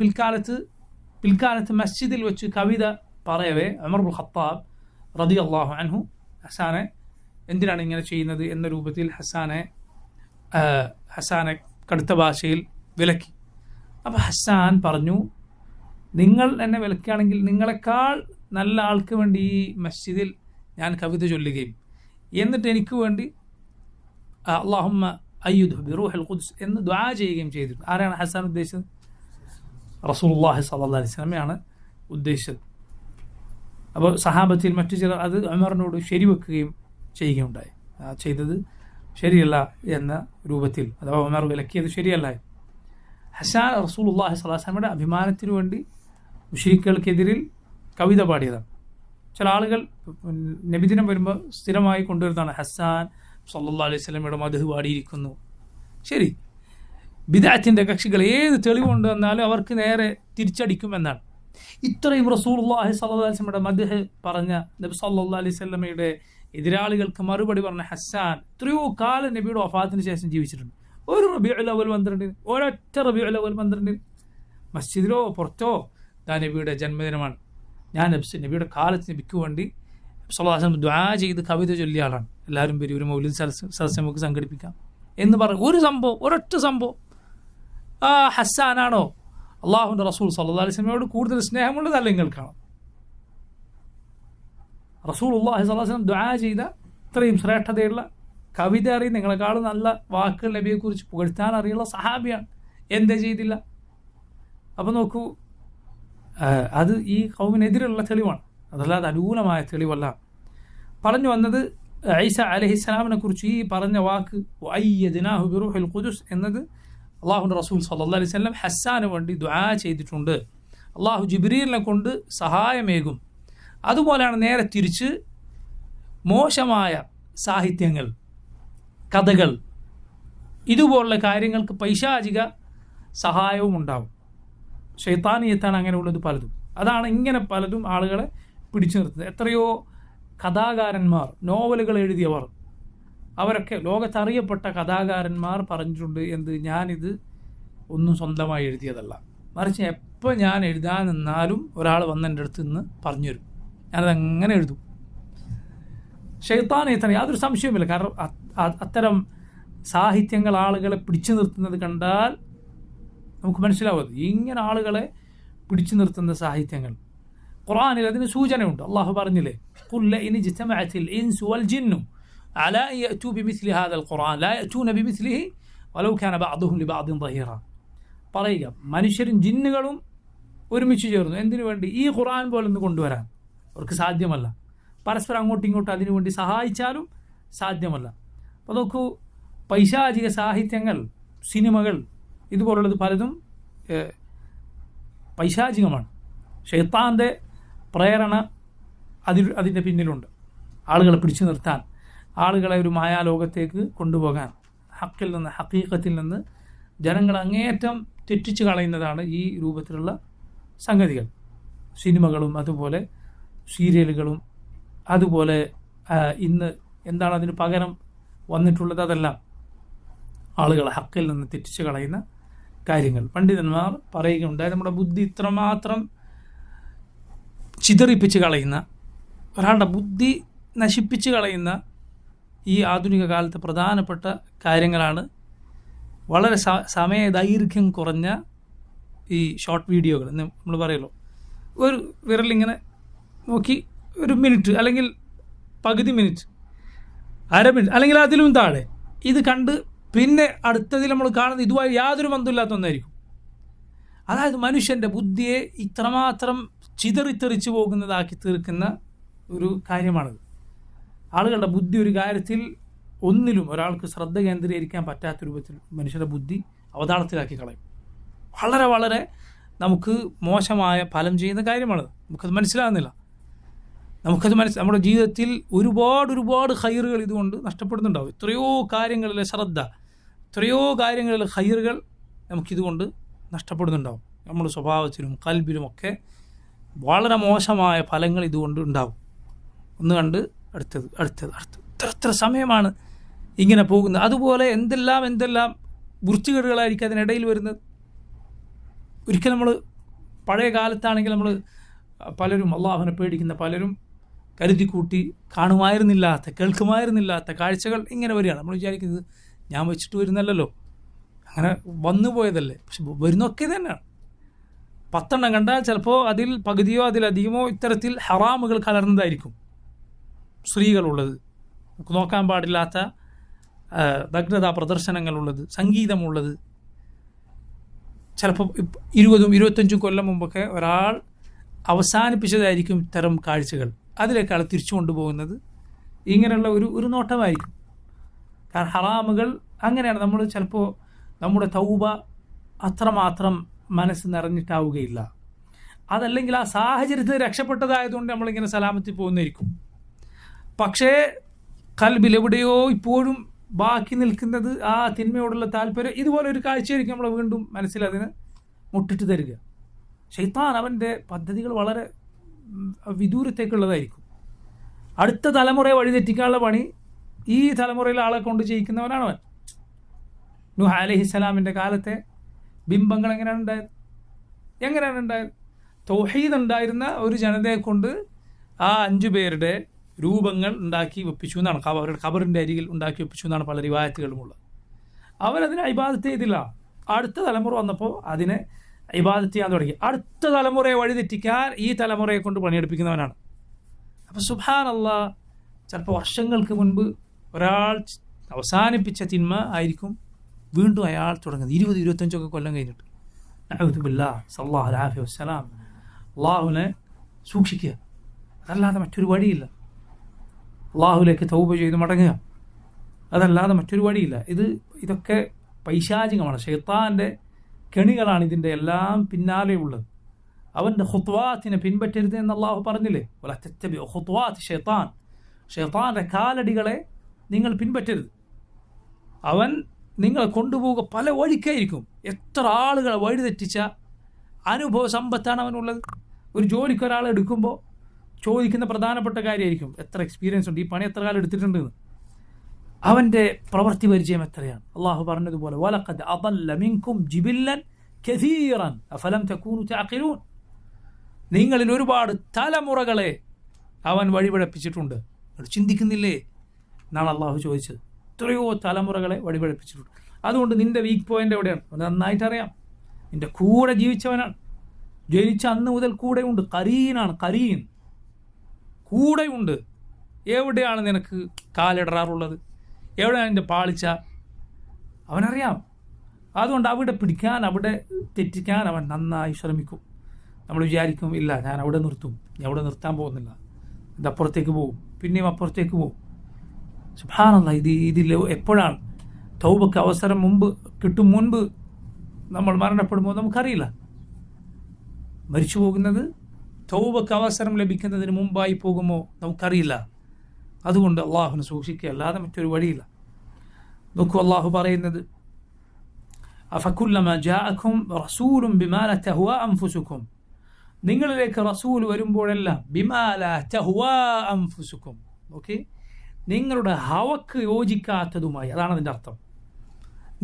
Speaker 1: പിൽക്കാലത്ത് മസ്ജിദിൽ വെച്ച് കവിത പറയവേ ഉമർ ഇബ്നുൽ ഖത്താബ് റളിയല്ലാഹു അൻഹു ഹസ്സാനെ എന്തിനാണ് ഇങ്ങനെ ചെയ്യുന്നത് എന്ന രൂപത്തിൽ ഹസ്സാനെ കടുത്ത ഭാഷയിൽ വിലക്കി. അപ്പോൾ ഹസ്സാൻ പറഞ്ഞു, നിങ്ങൾ എന്നെ വിലക്കുകയാണെങ്കിൽ നിങ്ങളെക്കാൾ നല്ല ആൾക്ക് വേണ്ടി ഈ മസ്ജിദിൽ ഞാൻ കവിത ചൊല്ലുകയും എന്നിട്ട് എനിക്ക് വേണ്ടി അല്ലാഹുമ്മ അയ്യുദ്ഹു ബിറൂഹിൽ ഖുദ്സ് എന്ന് ദുആ ചെയ്യുകയും ചെയ്തിട്ടുണ്ട്. ആരാണ് ഹസ്സാൻ ഉദ്ദേശിച്ചത്? റസൂലുള്ളാഹി സ്വല്ലല്ലാഹു അലൈഹി വസല്ലമയാണ് ഉദ്ദേശിച്ചത്. അപ്പോൾ സഹാബത്തിൽ മറ്റു ചിലർ അത് ഉമറിനോട് ശരിവെക്കുകയും ചെയ്യുകയുണ്ടായി. ചെയ്തത് ശരിയല്ല എന്ന രൂപത്തിൽ, അഥവാ ഉമർ വിലക്കിയത് ശരിയല്ല. ഹസ്സാൻ റസൂലുള്ളാഹി സ്വല്ലല്ലാഹു അലൈഹി വസല്ലമയുടെ അഭിമാനത്തിനു വേണ്ടി മുശ്രിക്കുകൾക്കെതിരിൽ കവിത പാടിയതാണ്. ചില ആളുകൾ നബിദിനം വരുമ്പോൾ സ്ഥിരമായി കൊണ്ടുവരുന്നതാണ് ഹസ്സാൻ സല്ലല്ലാഹു അലൈഹി വസല്ലമയുടെ മദ്ഹ് പാടിയിരിക്കുന്നു. ശരി, ബിദ്അത്തിന്റെ കക്ഷികൾ ഏത് തെളിവുകൊണ്ട് വന്നാലും അവർക്ക് നേരെ തിരിച്ചടിക്കുമെന്നാണ്. ഇത്രയും റസൂലുള്ളാഹി സ്വല്ലല്ലാഹു അലൈഹി വസല്ലമയുടെ മദ്ഹ് പറഞ്ഞ നബി സല്ലല്ലാഹു അലൈഹി വസല്ലമയുടെ എതിരാളികൾക്ക് മറുപടി പറഞ്ഞ ഹസ്സാൻ എത്രയോ കാലം നബിയുടെ വഫാത്തിന് ശേഷം ജീവിച്ചിട്ടുണ്ട്. ഒരു റബീഉൽ അവ്വൽ 12 ഒരൊറ്റ റബീഉൽ അവ്വൽ 12 മസ്ജിദിലോ പുറത്തോ നബിയുടെ ജന്മദിനമാണ്. ഞാൻ നബിയുടെ കാലത്ത് നബിക്ക് വേണ്ടി സല്ലല്ലാഹു അലൈഹി വസല്ലം ദുആ ചെയ്ത് കവിത ചൊല്ലിയ ആളാണ്. എല്ലാവരും വരും, ഒരു മൗലിദ് സദസ്സ് നമുക്ക് സംഘടിപ്പിക്കാം എന്ന് പറഞ്ഞ ഒരൊറ്റ സംഭവം ആ ഹസ്സാനാണോ അള്ളാഹുവിൻ്റെ റസൂൽ സല്ലല്ലാഹു അലൈഹി വസല്ലമയോട് കൂടുതൽ സ്നേഹമുള്ളതല്ല നിങ്ങൾക്കാണ്? റസൂലുള്ളാഹി സ്വല്ലല്ലാഹു അലൈഹി വസല്ലം ദുആ ചെയ്ത ഇത്രയും ശ്രേഷ്ഠതയുള്ള കവിത അറിയുന്ന, നിങ്ങളെക്കാളും നല്ല വാക്കുകൾ നബിയെക്കുറിച്ച് പുകഴ്ത്താൻ അറിയുള്ള സഹാബിയാണ്, എന്തേ ചെയ്തില്ല? അപ്പോൾ നോക്കൂ, അത് ഈ ഖൗമിനെതിരുള്ള തെളിവാണ്, അതല്ലാതെ അനുകൂലമായ തെളിവല്ല. പറഞ്ഞു വന്നത് ഈസ അലൈഹിസ്സലാമിനെ കുറിച്ച് ഈ പറഞ്ഞ വാക്ക് വഅയ്യദ്നാഹു ബിറൂഹിൽ ഖുദ്സ് എന്നത് അള്ളാഹുവിൻ്റെ റസൂൽ സല്ലല്ലാഹു അലൈഹി വസല്ലം ഹസ്സാന് വേണ്ടി ദുആ ചെയ്തിട്ടുണ്ട്. അള്ളാഹു ജിബ്രീലിനെ കൊണ്ട് സഹായമേകും. അതുപോലെയാണ് നേരെ തിരിച്ച് മോശമായ സാഹിത്യങ്ങൾ, കഥകൾ, ഇതുപോലുള്ള കാര്യങ്ങൾക്ക് പൈശാചിക സഹായവും ഉണ്ടാവും. ശൈത്താനിയത്താണ് അങ്ങനെയുള്ളത് പലതും. അതാണ് ഇങ്ങനെ പലതും ആളുകളെ പിടിച്ചു നിർത്തുന്നത്. എത്രയോ കഥാകാരന്മാർ, നോവലുകൾ എഴുതിയവർ, അവരൊക്കെ ലോകത്തറിയപ്പെട്ട കഥാകാരന്മാർ പറഞ്ഞിട്ടുണ്ട് എന്ത്, ഞാനിത് ഒന്നും സ്വന്തമായി എഴുതിയതല്ല, മറിച്ച് എപ്പോൾ ഞാൻ എഴുതാൻ നിന്നാലും ഒരാൾ വന്ന് എൻ്റെ അടുത്ത് നിന്ന് പറഞ്ഞു തരും, ഞാനതങ്ങനെ എഴുതും. ശൈത്താനിയത്താണ്, യാതൊരു സംശയവുമില്ല. കാരണം അത്തരം സാഹിത്യങ്ങൾ ആളുകളെ പിടിച്ചു നിർത്തുന്നത് കണ്ടാൽ നമുക്ക് മനസ്സിലാവും ഇങ്ങനെ ആളുകളെ പിടിച്ചു നിർത്തുന്ന സാഹിത്യങ്ങൾ. ഖുർആനിൽ അതിന് സൂചനയുണ്ട്. അള്ളാഹു പറഞ്ഞില്ലേ, ഖുൽ ഇൻ ഇജ്തമഅത്തിൽ ഇൻസു വൽ ജിന്നു അലാ യഅതു ബിമിസ്ലി ഹാദൽ ഖുർആൻ ലാ യഅതൂന ബിമിസ്ലിഹി വലൗ കാന ബഅദുഹും ലിബഅദിൻ ദഹീറ. പറയുക, മനുഷ്യരും ജിന്നുകളും ഒരുമിച്ച് ചേർന്നു എന്തിനു വേണ്ടി? ഈ ഖുർആൻ പോലൊന്ന് കൊണ്ടുവരാൻ അവർക്ക് സാധ്യമല്ല. പരസ്പരം അങ്ങോട്ടും ഇങ്ങോട്ടും അതിനു വേണ്ടി സഹായിച്ചാലും സാധ്യമല്ല. അപ്പോൾ നോക്കൂ, പൈശാചിക സാഹിത്യങ്ങൾ, സിനിമകൾ, ഇതുപോലുള്ളത് പലതും പൈശാചികമാണ്. ശൈത്താൻ്റെ പ്രേരണ അതിൻ്റെ പിന്നിലുണ്ട്. ആളുകളെ പിടിച്ചു നിർത്താൻ, ആളുകളെ ഒരു മായാലോകത്തേക്ക് കൊണ്ടുപോകാൻ, ഹക്കിൽ നിന്ന്, ഹഖീഖത്തിൽ നിന്ന് ജനങ്ങളെ അങ്ങേയറ്റം തെറ്റിച്ച് കളയുന്നതാണ് ഈ രൂപത്തിലുള്ള സംഗതികൾ. സിനിമകളും അതുപോലെ സീരിയലുകളും അതുപോലെ ഇന്ന് എന്താണ് അതിന് പകരം വന്നിട്ടുള്ളത്, അതെല്ലാം ആളുകളെ ഹക്കിൽ നിന്ന് തെറ്റിച്ച് കളയുന്ന കാര്യങ്ങൾ. പണ്ഡിതന്മാർ പറയുകയുണ്ടായി, നമ്മുടെ ബുദ്ധി ഇത്രമാത്രം ചിതറിപ്പിച്ച് കളയുന്ന, ഒരാളുടെ ബുദ്ധി നശിപ്പിച്ച് കളയുന്ന ഈ ആധുനിക കാലത്തെ പ്രധാനപ്പെട്ട കാര്യങ്ങളാണ് വളരെ സമയദൈർഘ്യം കുറഞ്ഞ ഈ ഷോർട്ട് വീഡിയോകൾ എന്ന് നമ്മൾ പറയുമല്ലോ. ഒരു വിരലിങ്ങനെ നോക്കി ഒരു മിനിറ്റ് അല്ലെങ്കിൽ പകുതി മിനിറ്റ്, അര മിനിറ്റ് അല്ലെങ്കിൽ അതിലും താഴെ ഇത് കണ്ട് പിന്നെ അടുത്തതിൽ നമ്മൾ കാണുന്നത് ഇതുമായി യാതൊരു ബന്ധമില്ലാത്ത ഒന്നായിരിക്കും. അതായത് മനുഷ്യൻ്റെ ബുദ്ധിയെ ഇത്രമാത്രം ചിതറിത്തെറിച്ച് പോകുന്നതാക്കി തീർക്കുന്ന ഒരു കാര്യമാണത്. ആളുകളുടെ ബുദ്ധി ഒരു കാര്യത്തിൽ ഒന്നിലും ഒരാൾക്ക് ശ്രദ്ധ കേന്ദ്രീകരിക്കാൻ പറ്റാത്ത രൂപത്തിൽ മനുഷ്യൻ്റെ ബുദ്ധി അവതാളത്തിലാക്കി കളയും. വളരെ വളരെ നമുക്ക് മോശമായ ഫലം ചെയ്യുന്ന കാര്യമാണത്. നമുക്കത് മനസ്സിലാകുന്നില്ല. നമ്മുടെ ജീവിതത്തിൽ ഒരുപാട് ഖൈറുകൾ ഇതുകൊണ്ട് നഷ്ടപ്പെടുന്നുണ്ടാവും. എത്രയോ കാര്യങ്ങളിലെ ശ്രദ്ധ, എത്രയോ കാര്യങ്ങളിലെ ഖൈറുകൾ നമുക്കിതുകൊണ്ട് നഷ്ടപ്പെടുന്നുണ്ടാവും. നമ്മുടെ സ്വഭാവത്തിലും കൽബിലുമൊക്കെ വളരെ മോശമായ ഫലങ്ങൾ ഇതുകൊണ്ട് ഉണ്ടാവും. ഒന്ന് കണ്ട് അടുത്തത് എത്ര സമയമാണ് ഇങ്ങനെ പോകുന്നത്. അതുപോലെ എന്തെല്ലാം വൃത്തികേടുകളായിരിക്കും അതിനിടയിൽ വരുന്നത്. ഒരിക്കൽ നമ്മൾ പഴയ കാലത്താണെങ്കിൽ നമ്മൾ പലരും അള്ളാഹുവിനെ പേടിക്കുന്ന പലരും കരുതിക്കൂട്ടി കേൾക്കുമായിരുന്നില്ലാത്ത കാഴ്ചകൾ ഇങ്ങനെ വരികയാണ്. നമ്മൾ വിചാരിക്കുന്നത് ഞാൻ വെച്ചിട്ട് വരുന്നല്ലോ, അങ്ങനെ വന്നു പോയതല്ലേ. പക്ഷെ വരുന്നൊക്കെ തന്നെയാണ്. 10 കണ്ടാൽ ചിലപ്പോൾ അതിൽ പകുതിയോ അതിലധികമോ ഇത്തരത്തിൽ ഹറാമുകൾ കലർന്നതായിരിക്കും. സ്ത്രീകളുള്ളത്, നമുക്ക് നോക്കാൻ പാടില്ലാത്ത നഗ്നതാ പ്രദർശനങ്ങളുള്ളത്, സംഗീതമുള്ളത്. ചിലപ്പോൾ 20-25 കൊല്ലം മുമ്പൊക്കെ ഒരാൾ അവസാനിപ്പിച്ചതായിരിക്കും ഇത്തരം കാഴ്ചകൾ. അതിലേക്കാൾ തിരിച്ചു കൊണ്ടുപോകുന്നത് ഇങ്ങനെയുള്ള ഒരു നോട്ടമായിരിക്കും. കാരണം ഹറാമുകൾ അങ്ങനെയാണ്. നമ്മൾ ചിലപ്പോൾ നമ്മുടെ തൗബ അത്രമാത്രം മനസ്സ് നിറഞ്ഞിട്ടാവുകയില്ല. അതല്ലെങ്കിൽ ആ സാഹചര്യത്തിൽ രക്ഷപ്പെട്ടതായതുകൊണ്ട് നമ്മളിങ്ങനെ സലാമത്തിൽ പോകുന്നതായിരിക്കും. പക്ഷേ കൽബിൽ എവിടെയോ ഇപ്പോഴും ബാക്കി നിൽക്കുന്നത് ആ തിന്മയോടുള്ള താല്പര്യം. ഇതുപോലെ ഒരു കാഴ്ചയായിരിക്കും നമ്മൾ വീണ്ടും മനസ്സിലതിന് മുട്ടിട്ട് തരിക. ശൈത്താൻ അവൻ്റെ പദ്ധതികൾ വളരെ വിദൂരത്തേക്കുള്ളതായിരിക്കും. അടുത്ത തലമുറയെ വഴിതെറ്റിക്കാനുള്ള പണി ഈ തലമുറയിലെ ആളെ കൊണ്ട് ചെയ്യിക്കുന്നവനാണ് അവൻ. നൂഹ് അലൈഹിസ്സലാമിൻ്റെ കാലത്തെ ബിംബങ്ങൾ എങ്ങനെയാണ് ഉണ്ടായത്? തൗഹീദ് ഉണ്ടായിരുന്ന ഒരു ജനതയെ കൊണ്ട് ആ 5 പേരുടെ രൂപങ്ങൾ ഉണ്ടാക്കി വെപ്പിച്ചു എന്നാണ്, അവരുടെ ഖബറിൻ്റെ അരികിൽ ഉണ്ടാക്കി വെപ്പിച്ചു എന്നാണ് പല റിവായത്തുകളുമുള്ളത്. അവരതിനെ ഇബാദത്ത് ചെയ്തില്ല. അടുത്ത തലമുറ വന്നപ്പോൾ അതിനെ ഇബാദത്ത് ചെയ്യാൻ തുടങ്ങി. അടുത്ത തലമുറയെ വഴിതെറ്റിക്കാൻ ഈ തലമുറയെ കൊണ്ട് പണിയെടുപ്പിക്കുന്നവനാണ്. അപ്പോൾ സുബ്ഹാനല്ലാഹ്, ചിലപ്പോൾ വർഷങ്ങൾക്ക് മുൻപ് ഒരാൾ അവസാനിപ്പിച്ച തിന്മ ആയിരിക്കും വീണ്ടും അയാൾ തുടങ്ങുന്നത് 20-25 കൊല്ലം കഴിഞ്ഞിട്ട്. നഊദു ബില്ലാഹ്, സല്ലല്ലാഹു അലൈഹി വസല്ലം. അള്ളാഹുവിനെ സൂക്ഷിക്കുക, അതല്ലാതെ മറ്റൊരു വഴിയില്ല. അള്ളാഹുലേക്ക് തൗബ ചെയ്ത് മടങ്ങുക, അതല്ലാതെ മറ്റൊരു വഴിയില്ല. ഇതൊക്കെ പൈശാചികമാണ്. ശൈത്താൻ്റെ കെണികളാണ് ഇതിൻ്റെ എല്ലാം പിന്നാലെ ഉള്ളത്. അവൻ്റെ ഖുത്വാത്തിനെ പിൻപറ്റരുത് എന്ന് അള്ളാഹു പറഞ്ഞില്ലേ, വലാ തത്തബിഉ ഖുത്വാത്തി ശൈത്താൻ. ശൈത്താൻ്റെ കാലടികളെ നിങ്ങൾ പിൻപറ്റരുത്. അവൻ നിങ്ങളെ കൊണ്ടുപോവുക പല വഴിക്കായിരിക്കും. എത്ര ആളുകളെ വഴിതെറ്റിച്ച അനുഭവ സമ്പത്താണ് അവനുള്ളത്. ഒരു ജോലിക്ക് ഒരാളെ എടുക്കുമ്പോൾ ചോദിക്കുന്ന പ്രധാനപ്പെട്ട കാര്യമായിരിക്കും, എത്ര എക്സ്പീരിയൻസ് ഉണ്ട്, ഈ പണി എത്ര കാലം എടുത്തിട്ടുണ്ടെന്ന്. അവൻ്റെ പ്രവൃത്തി പരിചയം എത്രയാണ്. അള്ളാഹു പറഞ്ഞതുപോലെ വലഖദ് അദല്ല മിൻകും ജിബില്ലൻ കസീറൻ അഫലം തകൂനു തഅഖിലൂൻ. നിങ്ങളിൽ ഒരുപാട് തലമുറകളെ അവൻ വഴിപഴപ്പിച്ചിട്ടുണ്ട്, ചിന്തിക്കുന്നില്ലേ എന്നാണ് അള്ളാഹു ചോദിച്ചത്. എത്രയോ തലമുറകളെ വഴിപഴപ്പിച്ചിട്ടുണ്ട്. അതുകൊണ്ട് നിൻ്റെ വീക്ക് പോയിൻ്റ് എവിടെയാണ് അവന് നന്നായിട്ടറിയാം. നിൻ്റെ കൂടെ ജീവിച്ചവനാണ്, ജനിച്ച അന്ന് മുതൽ കൂടെയുണ്ട്. കരീൻ കൂടെയുണ്ട്. എവിടെയാണ് നിനക്ക് കാലിടറാറുള്ളത്, എവിടെയാണ് എൻ്റെ പാളിച്ച, അവനറിയാം. അതുകൊണ്ട് അവിടെ പിടിക്കാൻ, അവിടെ തെറ്റിക്കാൻ അവൻ നന്നായി ശ്രമിക്കും. നമ്മൾ വിചാരിക്കും ഇല്ല ഞാൻ അവിടെ നിർത്തും, ഞാൻ അവിടെ നിർത്താൻ പോകുന്നില്ല, ഇതപ്പുറത്തേക്ക് പോകും, പിന്നെയും അപ്പുറത്തേക്ക് പോകും. സുബ്ഹാനല്ലാഹ്, ഇതിൽ എപ്പോഴാണ് തൗബക്ക് അവസരം മുൻപ് നമ്മൾ മരണപ്പെടുമ്പോൾ നമുക്കറിയില്ല. മരിച്ചു പോകുന്നത് തൗബക്ക് അവസരം ലഭിക്കുന്നതിന് മുമ്പായി പോകുമോ നമുക്കറിയില്ല. അതുകൊണ്ട് അള്ളാഹുവിനെ സൂക്ഷിക്കുക, അല്ലാതെ മറ്റൊരു വഴിയില്ല. നോക്കൂ, അള്ളാഹു പറയുന്നത് അഫകുല്ലമാ ജാഅകും റസൂലുൻ ബിമാ ലാ തഹ്വാ അൻഫുസുകും. നിങ്ങളിലേക്ക് റസൂൽ വരുമ്പോഴെല്ലാം ബിമാ ലാ തഹ്വാ അൻഫുസുകും, ഓക്കെ, നിങ്ങളുടെ ഹവക്ക് യോജിക്കാത്തതുമായി, അതാണ് അതിൻ്റെ അർത്ഥം.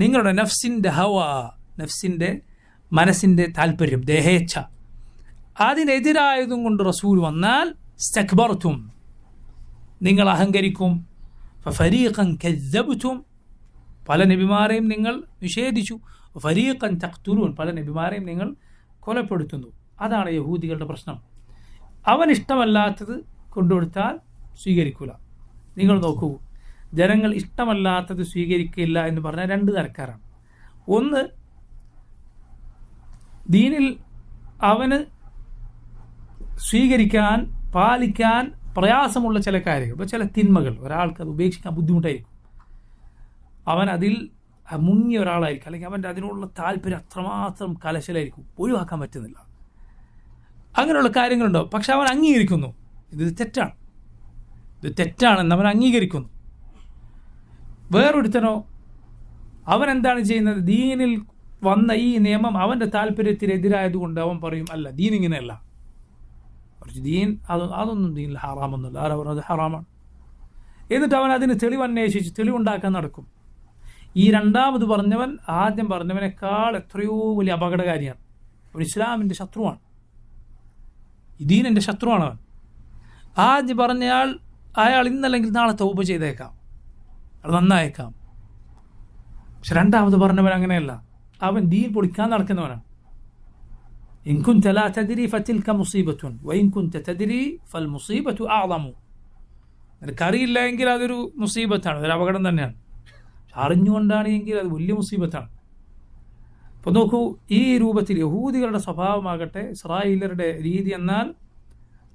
Speaker 1: നിങ്ങളുടെ നഫ്സിൻ്റെ ഹവ, നഫ്സിൻ്റെ മനസ്സിൻ്റെ താല്പര്യം, ദേഹേച്ഛ, അതിനെതിരായതും കൊണ്ട് റസൂൽ വന്നാൽ ഇസ്തക്ബർതും, നിങ്ങൾ അഹങ്കരിക്കും. ഫരീഖൻ കദ്ദബ്തും, പല നബിമാരെയും നിങ്ങൾ നിഷേധിച്ചു. ഫരീഖൻ തഖ്തുലൂൻ, പല നബിമാരെയും നിങ്ങൾ കൊലപ്പെടുത്തുന്നു. അതാണ് യഹൂദികളുടെ പ്രശ്നം. അവൻ ഇഷ്ടമല്ലാത്തത് കൊണ്ടുകൊടുത്താൽ സ്വീകരിക്കൂല. നിങ്ങൾ നോക്കൂ, ജനങ്ങൾ ഇഷ്ടമല്ലാത്തത് സ്വീകരിക്കില്ല എന്ന് പറഞ്ഞാൽ രണ്ട് തരക്കാരാണ്. ഒന്ന്, ദീനിൽ അവന് സ്വീകരിക്കാൻ പാലിക്കാൻ പ്രയാസമുള്ള ചില കാര്യങ്ങൾ, ഇപ്പോൾ ചില തിന്മകൾ ഒരാൾക്ക് അത് ഉപേക്ഷിക്കാൻ ബുദ്ധിമുട്ടായിരിക്കും. അവൻ അതിൽ മുങ്ങിയ ഒരാളായിരിക്കും, അല്ലെങ്കിൽ അവൻ്റെ അതിനുള്ള താല്പര്യം അത്രമാത്രം കലശലായിരിക്കും, ഒഴിവാക്കാൻ പറ്റുന്നില്ല. അങ്ങനെയുള്ള കാര്യങ്ങളുണ്ടാവും. പക്ഷെ അവൻ അംഗീകരിക്കുന്നു ഇത് തെറ്റാണെന്ന് അവൻ അംഗീകരിക്കുന്നു. വേറൊരുത്തനോ അവൻ എന്താണ് ചെയ്യുന്നത്, ദീനിൽ വന്ന ഈ നിയമം അവൻ്റെ താല്പര്യത്തിനെതിരായതുകൊണ്ട് അവൻ പറയും അല്ല, ദീൻ ഇങ്ങനെയല്ല, ദീൻ അതൊന്നും ദീനിൽ ഹറാമൊന്നുമില്ല, ആരാ പറഞ്ഞത് ഹറാമാണ്. എന്നിട്ട് അവൻ അതിന് തെളിവന്വേഷിച്ച് തെളിവുണ്ടാക്കാൻ നടക്കും. ഈ രണ്ടാമത് പറഞ്ഞവൻ ആദ്യം പറഞ്ഞവനേക്കാൾ എത്രയോ വലിയ അപകടകാരിയാണ്. ഒരു ഇസ്ലാമിൻ്റെ ശത്രുവാണ്, ദീനിൻ്റെ ശത്രുവാണ് അവൻ. ആദ്യം പറഞ്ഞയാൾ അയാൾ ഇന്നല്ലെങ്കിൽ നാളെ തൗബ ചെയ്തേക്കാം, അത് നന്നായേക്കാം. പക്ഷെ രണ്ടാമത് പറഞ്ഞവൻ അങ്ങനെയല്ല, അവൻ ദീൻ പൊളിക്കാൻ നടക്കുന്നവനാണ്. ഇൻ കുൻത ലാ തദ്രി ഫതിൽക മുസീബത്തുൻ വഇൻ കുൻത തദ്രി ഫൽ മുസീബത്തു അഅളമു. നിനക്കറിയില്ല എങ്കിൽ അതൊരു മുസീബത്താണ്, അതൊരു അപകടം തന്നെയാണ്. അറിഞ്ഞുകൊണ്ടാണ് എങ്കിൽ അത് വലിയ മുസീബത്താണ്. അപ്പോൾ നോക്കൂ, ഈ രൂപത്തിൽ യഹൂദികളുടെ സ്വഭാവമാകട്ടെ, ഇസ്രായേലരുടെ രീതി എന്നാൽ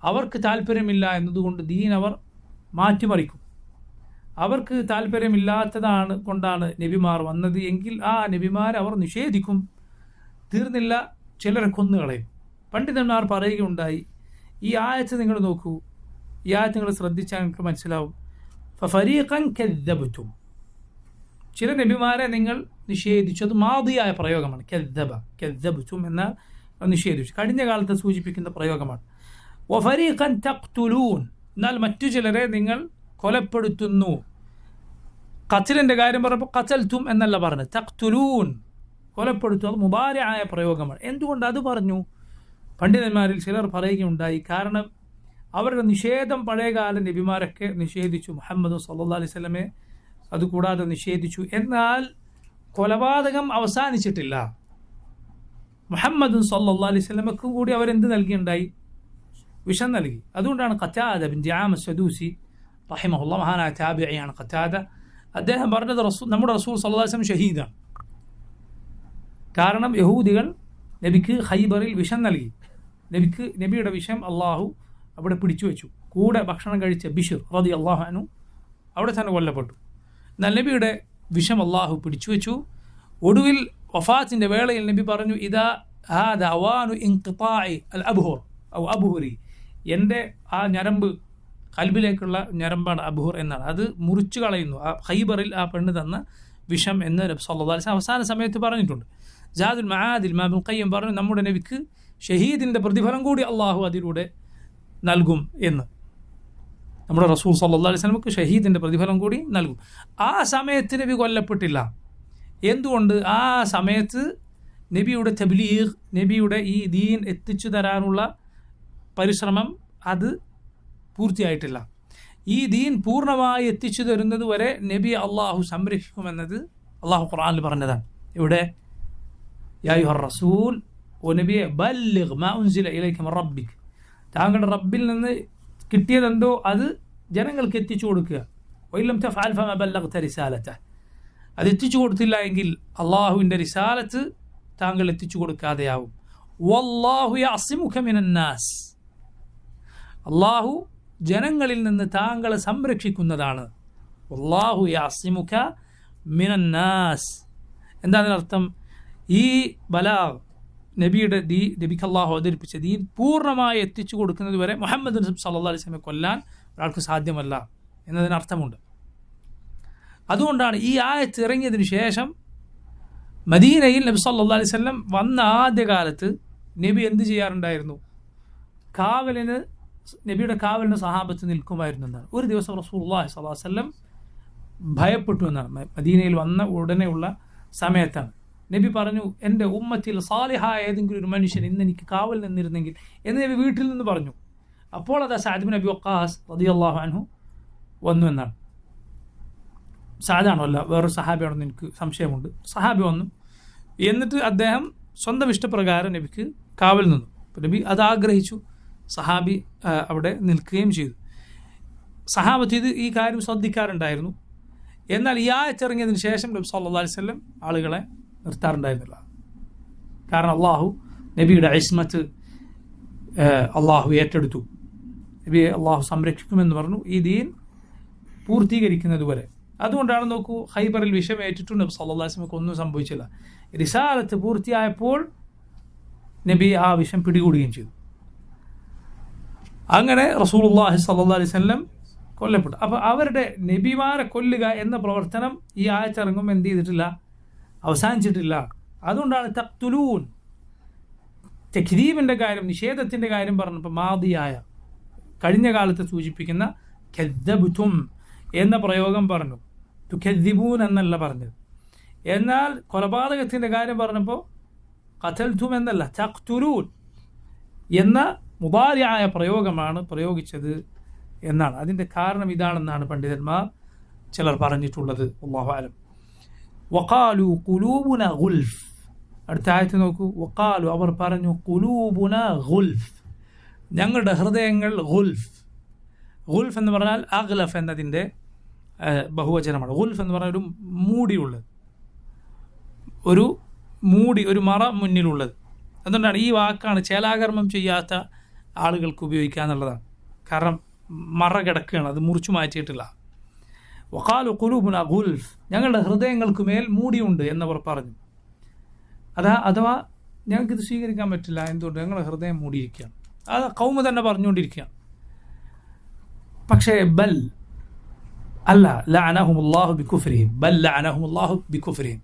Speaker 1: അവർക്ക് താല്പര്യമില്ല എന്നതുകൊണ്ട് ദീൻ അവർ മാറ്റിമറിക്കും. അവർക്ക് താല്പര്യമില്ലാത്തതാണ് കൊണ്ടാണ് നബിമാർ വന്നത് എങ്കിൽ ആ നബിമാരെ അവർ നിഷേധിക്കും. തീർന്നില്ല, ചിലരെ കൊന്നുകളയും. പണ്ഡിതന്മാർ പറയുകയുണ്ടായി, ഈ ആയത്ത് നിങ്ങൾ നോക്കൂ, ഈ ആയത്ത് നിങ്ങൾ ശ്രദ്ധിച്ചാൽ നിങ്ങൾക്ക് മനസ്സിലാവും. ഫരീഖൻ കദ്ദബ്തും, ചില നബിമാരെ നിങ്ങൾ നിഷേധിച്ചു. അത് മാദിയായ പ്രയോഗമാണ്. കദ്ദബ്തും എന്നാൽ നിഷേധിച്ചു, കഴിഞ്ഞ കാലത്ത് സൂചിപ്പിക്കുന്ന പ്രയോഗമാണ്. വഫരീഖൻ തഖ്തുലൂൻ, എന്നാൽ മറ്റു ചിലരെ നിങ്ങൾ കൊലപ്പെടുത്തുന്നു. ഖത്ലിൻ്റെ കാര്യം പറഞ്ഞപ്പോൾ ഖതൽതും എന്നല്ല പറഞ്ഞത്, തഖ്തുലൂൻ, കൊലപ്പെടുത്തും. അത് മുബാരഅയ പ്രയോഗമാണ്. എന്തുകൊണ്ട് അത് പറഞ്ഞു? പണ്ഡിതന്മാരിൽ ചിലർ പറയുകയുണ്ടായി, കാരണം അവരുടെ നിഷേധം പഴയകാല നബിമാരൊക്കെ നിഷേധിച്ചു, മുഹമ്മദ് സല്ലല്ലാഹു അലൈഹി വസല്ലമയെ അതുകൂടാതെ നിഷേധിച്ചു. എന്നാൽ കൊലപാതകം അവസാനിച്ചിട്ടില്ല. മുഹമ്മദ് സല്ലല്ലാഹു അലൈഹി വസല്ലമക്ക് കൂടി അവരെന്ത് നൽകിയുണ്ടായി? വിഷം നൽകി. അതുകൊണ്ടാണ് ഖതാദ ബിൻ ദിആമ അസ്സദൂസി റഹിമഹുല്ലാഹ്, മഹാനായ താബിഈയാണ് ഖതാദ, അദ്ദേഹം പറഞ്ഞത് നമ്മുടെ റസൂൽ സല്ലല്ലാഹു അലൈഹി വസല്ലം ഷഹീദാണ്. കാരണം യഹൂദികൾ നബിക്ക് ഖൈബറിൽ വിഷം നൽകി. നബിയുടെ വിഷം അള്ളാഹു അവിടെ പിടിച്ചു വെച്ചു. കൂടെ ഭക്ഷണം കഴിച്ച ബിശ്ർ റളിയല്ലാഹു അൻഹു അവിടെ തന്നെ കൊല്ലപ്പെട്ടു. എന്നാൽ നബിയുടെ വിഷം അള്ളാഹു പിടിച്ചു വെച്ചു. ഒടുവിൽ വഫാത്തിൻ്റെ വേളയിൽ നബി പറഞ്ഞു, ഇദാ ഹാദ അവാനു ഇൻഖിതാഇ അൽ അബ്ഹുർ ഔ അബ്ഹുരി, എൻ്റെ ആ ഞരമ്പ്, കൽബിലേക്കുള്ള ഞരമ്പാണ് അബ്ഹുർ എന്നാണ്, അത് മുറിച്ചു കളയുന്നു. ആ ഖൈബറിൽ ആ പെണ്ണ് തന്ന വിഷം എന്ന് നബി സല്ലല്ലാഹു അലൈഹി വസല്ലം അവസാന സമയത്ത് പറഞ്ഞിട്ടുണ്ട്. ജാദുൽ മആദിൽ ഇമാം ഇബ്നുൽ ഖയ്യിം പറഞ്ഞു, നമ്മുടെ നബിക്ക് ഷഹീദിൻ്റെ പ്രതിഫലം കൂടി അള്ളാഹു അതിലൂടെ നൽകും എന്ന്. നമ്മുടെ റസൂൽ സല്ലല്ലാഹു അലൈഹി വസല്ലമക്ക് ഷഹീദിൻ്റെ പ്രതിഫലം കൂടി നൽകും. ആ സമയത്ത് നബി കൊല്ലപ്പെട്ടില്ല. എന്തുകൊണ്ട്? ആ സമയത്ത് നബിയുടെ തബ്ലീഗ്, നബിയുടെ ഈ ദീൻ എത്തിച്ചു തരാനുള്ള പരിശ്രമം അത് പൂർത്തിയായിട്ടില്ല. ഈ ദീൻ പൂർണ്ണമായി എത്തിച്ചു തരുന്നത് വരെ നബി അള്ളാഹു സംരക്ഷിക്കുമെന്നത് അള്ളാഹു ഖുർആനിൽ പറഞ്ഞതാണ്. ഇവിടെ യാ അയ്യുഹർ റസൂൽ, ഓ നബിയെ, ബല്ലിഗ് മാ ഉൻസില ഇലൈക മിർ റബ്ബിക്, താങ്കളുടെ റബ്ബിൽ നിന്ന് കിട്ടിയതെന്തോ അത് ജനങ്ങൾക്ക് എത്തിച്ചു കൊടുക്കുക. വഇല്ലം തഫഅൽ ഫമാ ബല്ലഗ്ത റിസാലതഹ്, അത് എത്തിച്ചു കൊടുത്തില്ല എങ്കിൽ അള്ളാഹുവിൻ്റെ റിസാലത്ത് താങ്കൾ എത്തിച്ചു കൊടുക്കാതെയാവും. വല്ലാഹു യഅസിമുക മിനന്നാസ്, അള്ളാഹു ജനങ്ങളിൽ നിന്ന് താങ്കളെ സംരക്ഷിക്കുന്നതാണ്. വല്ലാഹു യഅസിമുക മിനന്നാസ്, എന്താണ് അതിനർത്ഥം? ഈ ബലാഗ്, നബിക്ക് അള്ളാഹു അവതരിപ്പിച്ച ദീൻ പൂർണ്ണമായി എത്തിച്ചു കൊടുക്കുന്നത് വരെ മുഹമ്മദ് സല്ലല്ലാഹു അലൈഹി വസല്ലമയെ കൊല്ലാൻ ഒരാൾക്ക് സാധ്യമല്ല എന്നതിനർത്ഥമുണ്ട്. അതുകൊണ്ടാണ് ഈ ആയത്ത് ഇറങ്ങിയതിന് ശേഷം മദീനയിൽ നബി സല്ലല്ലാഹു അലൈഹി വസല്ലം വന്ന ആദ്യകാലത്ത് നബി എന്ത് ചെയ്യാറുണ്ടായിരുന്നു? നബിയുടെ കാവലിന് സഹാബത്ത് നിൽക്കുമായിരുന്നു എന്നാണ്. ഒരു ദിവസം റസൂലുള്ളാഹി സ്വല്ലല്ലാഹു അലൈഹി വസല്ലം ഭയപ്പെട്ടു എന്നാണ്. മദീനയിൽ വന്ന ഉടനെയുള്ള സമയത്താണ്. നബി പറഞ്ഞു, എൻ്റെ ഉമ്മത്തിൽ സാലിഹായ ഏതെങ്കിലും ഒരു മനുഷ്യൻ ഇന്ന് എനിക്ക് കാവൽ നിന്നിരുന്നെങ്കിൽ എന്ന് നബി വീട്ടിൽ നിന്ന് പറഞ്ഞു. അപ്പോൾ അത് സഅദ് ബിൻ അബി വഖാസ് റളിയല്ലാഹു അൻഹു വന്നു എന്നാണ്. സഅദാണോ അല്ല വേറൊരു സഹാബിയാണെന്ന് എനിക്ക് സംശയമുണ്ട്. സഹാബി വന്നു, എന്നിട്ട് അദ്ദേഹം സ്വന്തം ഇഷ്ടപ്രകാരം നബിക്ക് കാവൽ നിന്നു. അപ്പോൾ നബി അത് ആഗ്രഹിച്ചു. സഹാബി അവിടെ നിൽക്കുകയും ചെയ്തു. സഹാബത്ത് ഈ കാര്യം ശ്രദ്ധിക്കാറുണ്ടായിരുന്നു. എന്നാൽ ഈ ആയത്തിറങ്ങിയതിന് ശേഷം നബി സല്ലല്ലാഹു അലൈഹി വസല്ലം ആളുകളെ നിർത്താറുണ്ടായിരുന്നില്ല. കാരണം നബിയുടെ ഇസ്മത്ത് അള്ളാഹു ഏറ്റെടുത്തു. നബിയെ അള്ളാഹു സംരക്ഷിക്കുമെന്ന് പറഞ്ഞു ഈ ദീൻ പൂർത്തീകരിക്കുന്നത് വരെ. അതുകൊണ്ടാണ് നോക്കൂ, ഖൈബറിൽ വിഷമേറ്റിട്ടു നബി സല്ലല്ലാഹു അലൈഹി വസല്ലമക്ക് ഒന്നും സംഭവിച്ചില്ല. റിസാലത്ത് പൂർത്തിയായപ്പോൾ നബി ആ വിഷം പിടികൂടുകയും ചെയ്തു. അങ്ങനെ റസൂലുള്ളാഹി സ്വല്ലല്ലാഹു അലൈഹി വസല്ലം കൊല്ലപ്പെട്ടു. അപ്പോൾ അവരുടെ നബിമാരെ കൊല്ലുക എന്ന പ്രവർത്തനം ഈ ആയത്തിറങ്ങുമ്പോൾ എന്ത് ചെയ്തിട്ടില്ല, അവസാനിച്ചിട്ടില്ല. അതുകൊണ്ടാണ് തഖ്തുലൂൻ, തക്ദീബിൻ്റെ കാര്യം, നിഷേധത്തിൻ്റെ കാര്യം പറഞ്ഞപ്പോൾ മാദിയായ കഴിഞ്ഞ കാലത്തെ സൂചിപ്പിക്കുന്ന കദ്ദബ്തും എന്ന പ്രയോഗം പറഞ്ഞു. തുകദ്ദിബൂൻ എന്നല്ല പറഞ്ഞത്. എന്നാൽ കൊലപാതകത്തിൻ്റെ കാര്യം പറഞ്ഞപ്പോൾ ഖതൽതും എന്നല്ല, തഖ്തുലൂൻ എന്ന മുദാരിയായ പ്രയോഗമാണ് പ്രയോഗിച്ചത് എന്നാണ്. അതിൻ്റെ കാരണം ഇതാണെന്നാണ് പണ്ഡിതന്മാർ ചിലർ പറഞ്ഞിട്ടുള്ളത്. അല്ലാഹു അലം. വഖാലു ഖുലൂബുന ഗുൽഫ്. അടുത്ത ആയത്ത് നോക്കൂ. വഖാലു, അവർ പറഞ്ഞു, ഖുലൂബുന ഗുൽഫ്, ഞങ്ങളുടെ ഹൃദയങ്ങൾ ഗുൽഫ്. ഗുൽഫ് എന്ന് പറഞ്ഞാൽ അഗ്ലഫ് എന്നതിൻ്റെ ബഹുവചനമാണ്. ഗുൽഫ് എന്ന് പറഞ്ഞാൽ ഒരു മൂടിയുള്ളത്, ഒരു മൂടി, ഒരു മറ മുന്നിലുള്ളത്. അതുകൊണ്ടാണ് ഈ വാക്കാണ് ചേലാകർമ്മം ചെയ്യാത്ത ആളുകൾക്ക് ഉപയോഗിക്കുക എന്നുള്ളതാണ്. കാരണം മറ കിടക്കുകയാണ്, അത് മുറിച്ചു മാറ്റിയിട്ടില്ല. വഖാലു ഖുലൂബുന ഗുൽഫ്, ഞങ്ങളുടെ ഹൃദയങ്ങൾക്ക് മേൽ മൂടിയുണ്ട് എന്നവർ പറഞ്ഞു. അഥവാ ഞങ്ങൾക്കിത് സ്വീകരിക്കാൻ പറ്റില്ല. എന്തുകൊണ്ട്? ഞങ്ങളുടെ ഹൃദയം മൂടിയിരിക്കുകയാണ്. അത് ഖൗമ് തന്നെ പറഞ്ഞുകൊണ്ടിരിക്കുകയാണ്. പക്ഷേ ബൽ അല്ല, ലഅനഹുമുല്ലാഹു ബികുഫ്രിഹിം, ബൽ ലഅനഹുമുല്ലാഹു ബികുഫ്രിഹിം,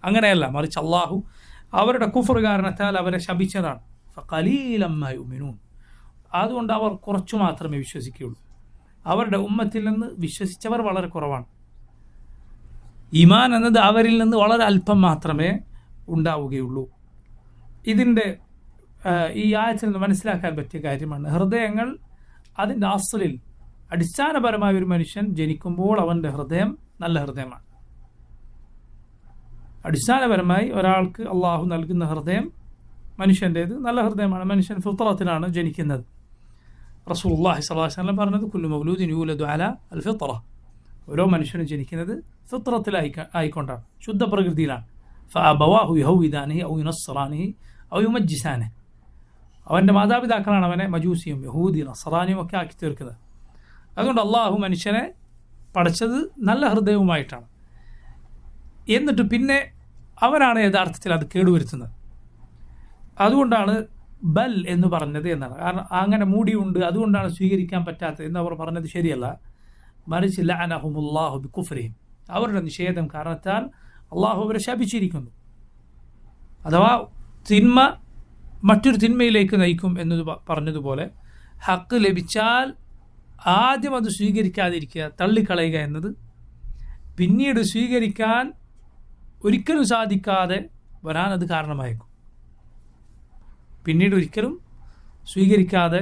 Speaker 1: അങ്ങനെയല്ല, മറിച്ച് അള്ളാഹു അവരുടെ കുഫർ കാരണത്താൽ അവരെ ശപിച്ചതാണ്. ഫഖലീലൻ മാ യുഅ്മിനൂൻ, അതുകൊണ്ട് അവർ കുറച്ചു മാത്രമേ വിശ്വസിക്കുകയുള്ളൂ. അവരുടെ ഉമ്മത്തിൽ നിന്ന് വിശ്വസിച്ചവർ വളരെ കുറവാണ്. ഈമാൻ എന്നത് അവരിൽ നിന്ന് വളരെ അല്പം മാത്രമേ ഉണ്ടാവുകയുള്ളൂ. ഇതിൻ്റെ ഈ ആയത്തിൽ നിന്ന് മനസ്സിലാക്കാൻ പറ്റിയ കാര്യമാണ്, ഹൃദയങ്ങൾ അതിൻ്റെ അസ്ലിൽ, അടിസ്ഥാനപരമായ ഒരു മനുഷ്യൻ ജനിക്കുമ്പോൾ അവൻ്റെ ഹൃദയം നല്ല ഹൃദയമാണ്. അടിസ്ഥാനപരമായി ഒരാൾക്ക് അള്ളാഹു നൽകുന്ന ഹൃദയം മനുഷ്യൻ്റേത് നല്ല ഹൃദയമാണ്. മനുഷ്യൻ ഫിത്രത്തിലാണ് ജനിക്കുന്നത്. റസൂലുള്ളാഹി സ്വല്ലല്ലാഹു അലൈഹി വസല്ലം പറഞ്ഞത്, കുല്ലു മൗലൂദിൻ യൂലദു അലാ അൽ ഫിത്ര, ഓരോ മനുഷ്യനും ജനിക്കുന്നത് ഫിത്രത്തിലായിക്കൊണ്ടാണ്, ശുദ്ധ പ്രകൃതിയിലാണ്. ഫഅബവാഹു യഹൂദിദാനിഹി ഔ യുനസ്സറാനിഹി ഔ യുമജ്ജിസാനിഹി, അവൻ്റെ മാതാപിതാക്കളാണ് അവനെ മജൂസിയും യഹൂദി നസ്റാനിയും ഒക്കെ ആക്കി തീർക്കുന്നത്. അതുകൊണ്ട് അള്ളാഹു മനുഷ്യനെ പഠിച്ചത് നല്ല ഹൃദയവുമായിട്ടാണ്. എന്നിട്ട് പിന്നെ അവനാണ് യഥാർത്ഥത്തിൽ അത് കേടുവരുത്തുന്നത്. അതുകൊണ്ടാണ് ബൽ എന്ന് പറഞ്ഞത് എന്നാണ്. കാരണം അങ്ങനെ മൂടിയുണ്ട്, അതുകൊണ്ടാണ് സ്വീകരിക്കാൻ പറ്റാത്തത് എന്നവർ പറഞ്ഞത് ശരിയല്ല. മറിച്ച് ലഅനഹുമുല്ലാഹു ബികുഫ്രിഹിം, അവരുടെ നിഷേധം കാരണത്താൽ അള്ളാഹു അവരെ ശപിച്ചിരിക്കുന്നു. അഥവാ തിന്മ മറ്റൊരു തിന്മയിലേക്ക് നയിക്കും എന്ന് പറഞ്ഞതുപോലെ ഹക്ക് ലഭിച്ചാൽ ആദ്യം അത് സ്വീകരിക്കാതിരിക്കുക, തള്ളിക്കളയുക എന്നത് പിന്നീട് സ്വീകരിക്കാൻ ഒരിക്കലും സാധിക്കാതെ വരാൻ അത് കാരണമായേക്കും. പിന്നീട് ഒരിക്കലും സ്വീകരിക്കാതെ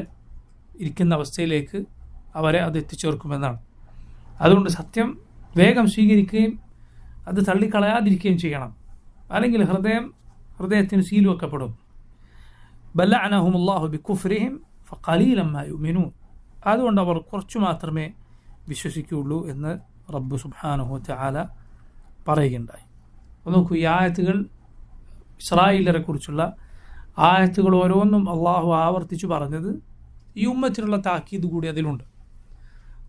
Speaker 1: ഇരിക്കുന്ന അവസ്ഥയിലേക്ക് അവരെ അത് എത്തിച്ചേർക്കുമെന്നാണ്. അതുകൊണ്ട് സത്യം വേഗം സ്വീകരിക്കുകയും അത് തള്ളിക്കളയാതിരിക്കുകയും ചെയ്യണം. അല്ലെങ്കിൽ ഹൃദയത്തിന് സീൽ വെക്കപ്പെടും. ബൽ ലഅനഹുമുല്ലാഹു ബികുഫ്രിഹിം ഫഖലീലൻ മാ യുഅ്മിനൂൻ, അതുകൊണ്ട് അവർ കുറച്ചു മാത്രമേ വിശ്വസിക്കുകയുള്ളൂ എന്ന് റബ്ബ് സുബ്ഹാനഹു വതആല പറയുകയുണ്ടായി. നോക്കൂ, ഈ ആയത്തുകൾ, ഇസ്രായേലിനെ കുറിച്ചുള്ള ആയത്തുകൾ ഓരോന്നും അള്ളാഹു ആവർത്തിച്ചു പറഞ്ഞത് ഈ ഉമ്മത്തിനുള്ള താക്കീത് കൂടി അതിലുണ്ട്.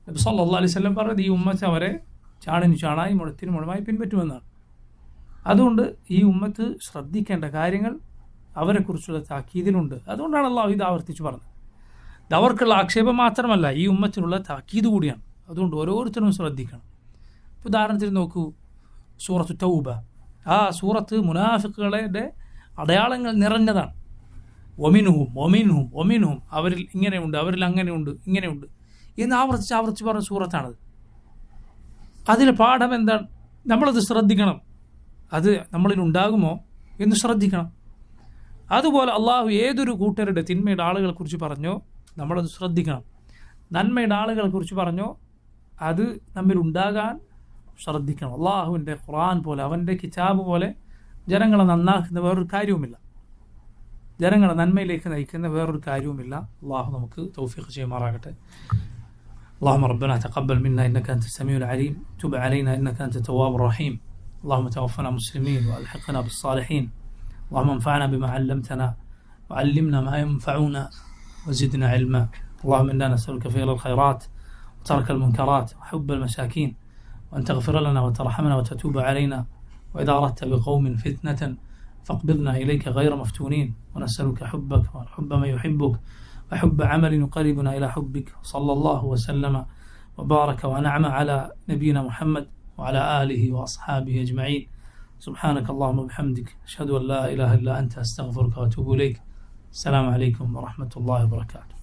Speaker 1: നബി സല്ലല്ലാഹു അലൈഹി വസല്ലം പറഞ്ഞത് ഈ ഉമ്മത്ത് അവരെ ചാണിന് ചാണായി മുഴത്തിന് മുഴമായി പിൻപറ്റുമെന്നാണ്. അതുകൊണ്ട് ഈ ഉമ്മത്ത് ശ്രദ്ധിക്കേണ്ട കാര്യങ്ങൾ അവരെക്കുറിച്ചുള്ള താക്കീതിലുണ്ട്. അതുകൊണ്ടാണ് അള്ളാഹു ഇത് ആവർത്തിച്ച് പറഞ്ഞത്. ഇത് അവർക്കുള്ള ആക്ഷേപം മാത്രമല്ല, ഈ ഉമ്മത്തിനുള്ള താക്കീത് കൂടിയാണ്. അതുകൊണ്ട് ഓരോരുത്തരും ശ്രദ്ധിക്കണം. ഉദാഹരണത്തിന് നോക്കൂ, സൂറത്തു തൗബ, ആ സൂറത്ത് മുനാഫിക്കുകളുടെ അടയാളങ്ങൾ നിറഞ്ഞതാണ്. ഒമിൻഹും അവരിൽ ഇങ്ങനെയുണ്ട്, അവരിൽ അങ്ങനെയുണ്ട്, ഇങ്ങനെയുണ്ട് എന്ന് ആവർത്തിച്ച് പറഞ്ഞ സൂറത്താണത്. അതിലെ പാഠം എന്താണ്? നമ്മളത് ശ്രദ്ധിക്കണം. അത് നമ്മളിലുണ്ടാകുമോ എന്ന് ശ്രദ്ധിക്കണം. അതുപോലെ അള്ളാഹു ഏതൊരു കൂട്ടരുടെ തിന്മയുടെ ആളുകളെ കുറിച്ച് പറഞ്ഞോ നമ്മളത് ശ്രദ്ധിക്കണം. നന്മയുടെ ആളുകളെ കുറിച്ച് പറഞ്ഞോ അത് നമ്മിലുണ്ടാകാൻ ശ്രദ്ധിക്കണം. അള്ളാഹുവിൻ്റെ ഖുർആൻ പോലെ, അവൻ്റെ കിതാബ് പോലെ ജനങ്ങളെ നന്നാക്കുന്ന വേറൊരു കാര്യവുമില്ല, ജനങ്ങളെ നന്മയിലേക്ക് നയിക്കുന്ന വേറൊരു കാര്യവുമില്ല. അള്ളാഹു നമുക്ക് തൗഫീഖ് ചെയ്യുമാറാകട്ടെ. اللهم ربنا تقبل منا إنك أنت السميع العليم، تب علينا إنك أنت التواب الرحيم. اللهم توفنا مسلمين وألحقنا بالصالحين. اللهم انفعنا بما علمتنا وعلمنا ما ينفعنا وزدنا علما. اللهم إنا نسألك فعل الخيرات وترك المنكرات وحب المساكين، وأن تغفر لنا وترحمنا وتتوب علينا، وإذا أردت بقوم فتنة فاقبضنا إليك غير مفتونين. ونسألك حبك وحب من يحبك وحب عمل يقربنا إلى حبك. صلى الله وسلم وبارك ونعم على نبينا محمد وعلى آله وأصحابه أجمعين. سبحانك اللهم وبحمدك، أشهد أن لا إله إلا أنت، أستغفرك وأتوب إليك. السلام عليكم ورحمة الله وبركاته.